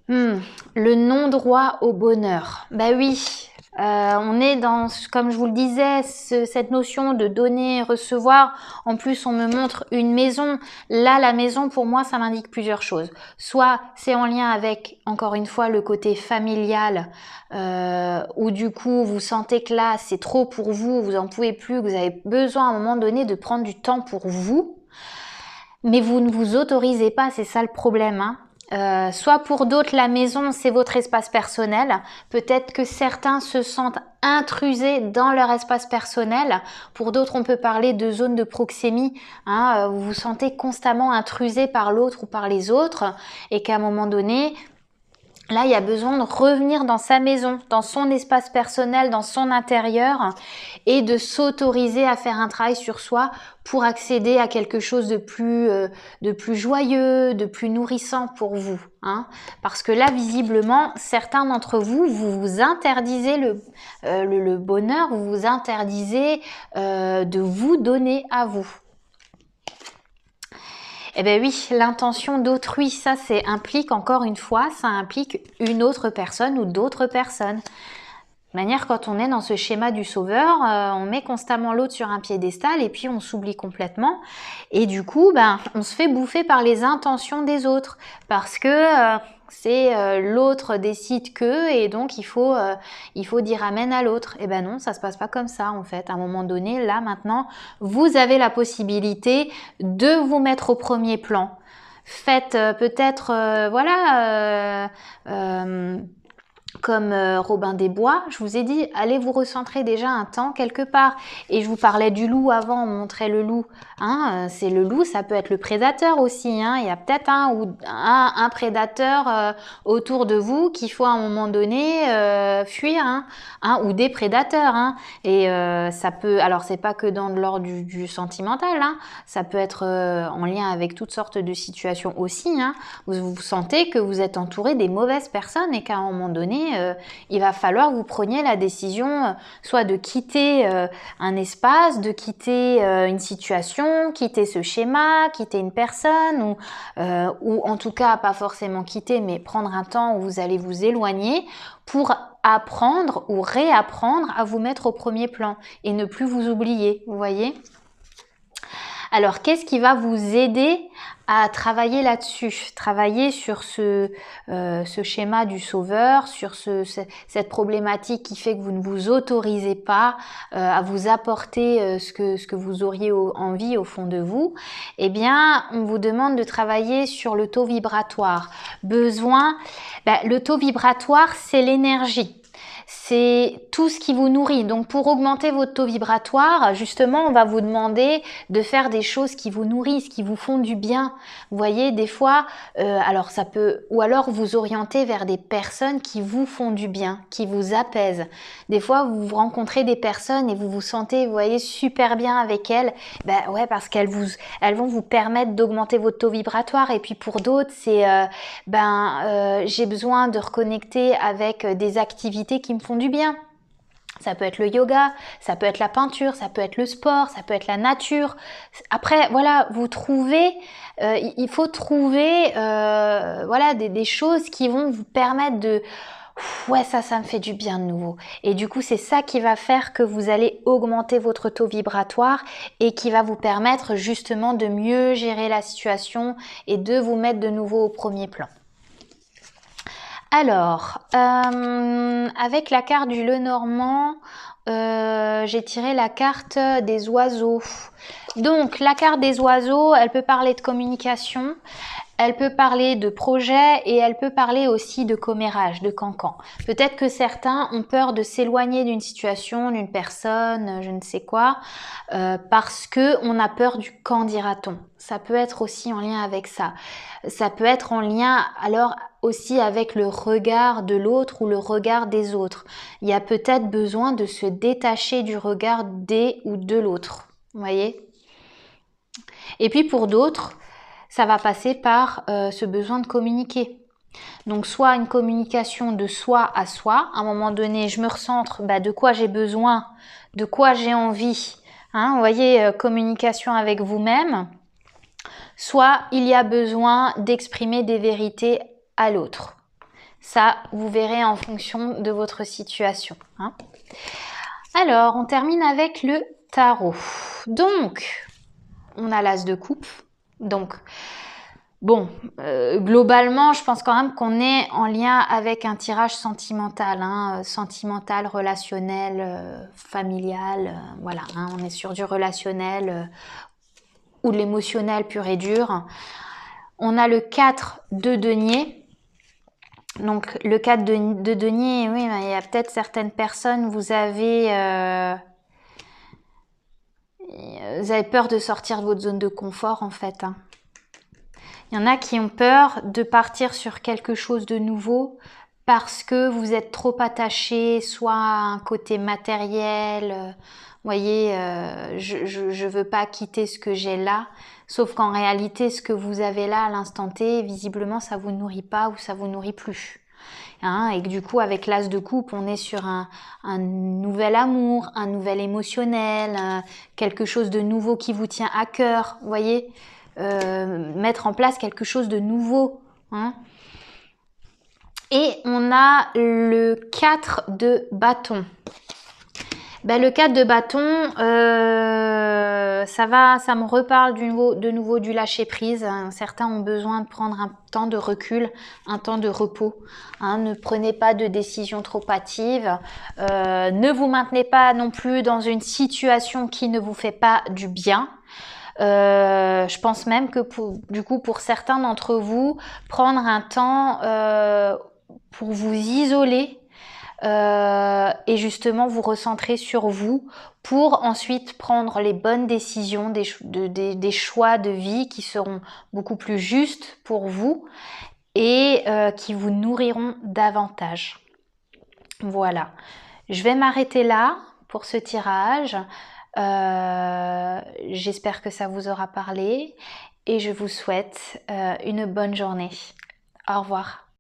Le non-droit au bonheur. Bah oui, on est dans, comme je vous le disais, cette notion de donner et recevoir. En plus, on me montre une maison. Là, la maison, pour moi, ça m'indique plusieurs choses. Soit c'est en lien avec, encore une fois, le côté familial, où du coup, vous sentez que là, c'est trop pour vous, vous en pouvez plus, que vous avez besoin à un moment donné de prendre du temps pour vous. Mais vous ne vous autorisez pas, c'est ça le problème, hein. Soit pour d'autres, la maison, c'est votre espace personnel. Peut-être que certains se sentent intrusés dans leur espace personnel. Pour d'autres, on peut parler de zone de proxémie. Hein, vous vous sentez constamment intrusé par l'autre ou par les autres et qu'à un moment donné, là, il y a besoin de revenir dans sa maison, dans son espace personnel, dans son intérieur et de s'autoriser à faire un travail sur soi pour accéder à quelque chose de plus joyeux, de plus nourrissant pour vous. Hein. Parce que là, visiblement, certains d'entre vous, vous interdisez le bonheur, vous vous interdisez de vous donner à vous. Eh bien oui, l'intention d'autrui, ça implique encore une fois, ça implique une autre personne ou d'autres personnes. De manière, quand on est dans ce schéma du sauveur, on met constamment l'autre sur un piédestal et puis on s'oublie complètement. Et du coup, ben, on se fait bouffer par les intentions des autres parce que c'est l'autre décide que et donc il faut dire amen à l'autre. Et ben non, ça se passe pas comme ça en fait. À un moment donné, là maintenant, vous avez la possibilité de vous mettre au premier plan. Faites peut-être, voilà, comme Robin des Bois, je vous ai dit, allez vous recentrer déjà un temps quelque part. Et je vous parlais du loup avant, on montrait le loup. Hein, c'est le loup, ça peut être le prédateur aussi. Hein. Il y a peut-être un prédateur autour de vous qu'il faut à un moment donné fuir, ou des prédateurs. Hein. Et ça peut, alors c'est pas que dans l'ordre du sentimental, hein. Ça peut être en lien avec toutes sortes de situations aussi. Hein. Vous sentez que vous êtes entouré des mauvaises personnes et qu'à un moment donné, il va falloir que vous preniez la décision soit de quitter un espace, de quitter une situation, quitter ce schéma, quitter une personne ou en tout cas pas forcément quitter mais prendre un temps où vous allez vous éloigner pour apprendre ou réapprendre à vous mettre au premier plan et ne plus vous oublier, vous voyez ? Alors, qu'est-ce qui va vous aider à travailler là-dessus, travailler sur ce schéma du sauveur, sur cette problématique qui fait que vous ne vous autorisez pas à vous apporter ce que vous auriez envie au fond de vous? Eh bien, on vous demande de travailler sur le taux vibratoire. Le taux vibratoire, c'est l'énergie. C'est tout ce qui vous nourrit. Donc pour augmenter votre taux vibratoire, justement, on va vous demander de faire des choses qui vous nourrissent, qui vous font du bien. Vous voyez, des fois, alors ça peut, ou alors vous orienter vers des personnes qui vous font du bien, qui vous apaisent. Des fois, vous rencontrez des personnes et vous vous sentez, vous voyez, super bien avec elles. Ben ouais, parce qu'elles vont vous permettre d'augmenter votre taux vibratoire. Et puis pour d'autres, c'est, j'ai besoin de reconnecter avec des activités qui me font du bien. Ça peut être le yoga, ça peut être la peinture, ça peut être le sport, ça peut être la nature. Après, voilà, vous trouvez, il faut trouver des choses qui vont vous permettre de... Ouais, ça me fait du bien de nouveau. Et du coup, c'est ça qui va faire que vous allez augmenter votre taux vibratoire et qui va vous permettre justement de mieux gérer la situation et de vous mettre de nouveau au premier plan. Alors, avec la carte du Lenormand, j'ai tiré la carte des oiseaux. Donc, la carte des oiseaux, elle peut parler de communication, elle peut parler de projet et elle peut parler aussi de commérage, de cancan. Peut-être que certains ont peur de s'éloigner d'une situation, d'une personne, je ne sais quoi, parce qu'on a peur du qu'en dira-t-on. Ça peut être aussi en lien avec ça. Ça peut être en lien alors aussi avec le regard de l'autre ou le regard des autres. Il y a peut-être besoin de se détacher du regard des ou de l'autre. Vous voyez ? Et puis pour d'autres, ça va passer par ce besoin de communiquer. Donc soit une communication de soi à soi, à un moment donné je me recentre, de quoi j'ai besoin, de quoi j'ai envie, vous voyez, communication avec vous-même, soit il y a besoin d'exprimer des vérités à l'autre. Ça, vous verrez en fonction de votre situation. Alors, on termine avec le tarot. Donc, on a l'as de coupe. Donc, bon, globalement, je pense quand même qu'on est en lien avec un tirage sentimental, sentimental, relationnel, familial, voilà, on est sur du relationnel ou de l'émotionnel pur et dur. On a le 4 de denier. Donc, le 4 de denier, oui, il y a peut-être certaines personnes, vous avez peur de sortir de votre zone de confort, en fait. Il y en a qui ont peur de partir sur quelque chose de nouveau parce que vous êtes trop attaché, soit à un côté matériel, vous voyez, je veux pas quitter ce que j'ai là, sauf qu'en réalité, ce que vous avez là à l'instant T, visiblement, ça vous nourrit pas ou ça vous nourrit plus. Et que du coup, avec l'as de coupe, on est sur un nouvel amour, un nouvel émotionnel, quelque chose de nouveau qui vous tient à cœur, vous voyez, mettre en place quelque chose de nouveau. Et on a le 4 de bâton. Ben, le 4 de bâton, ça me reparle de nouveau du lâcher prise. Certains ont besoin de prendre un temps de recul, un temps de repos. Ne prenez pas de décisions trop hâtives. Ne vous maintenez pas non plus dans une situation qui ne vous fait pas du bien. Je pense même que pour certains d'entre vous, prendre un temps pour vous isoler, et justement vous recentrer sur vous pour ensuite prendre les bonnes décisions, des choix de vie qui seront beaucoup plus justes pour vous et qui vous nourriront davantage. Voilà, je vais m'arrêter là pour ce tirage. J'espère que ça vous aura parlé et je vous souhaite une bonne journée. Au revoir.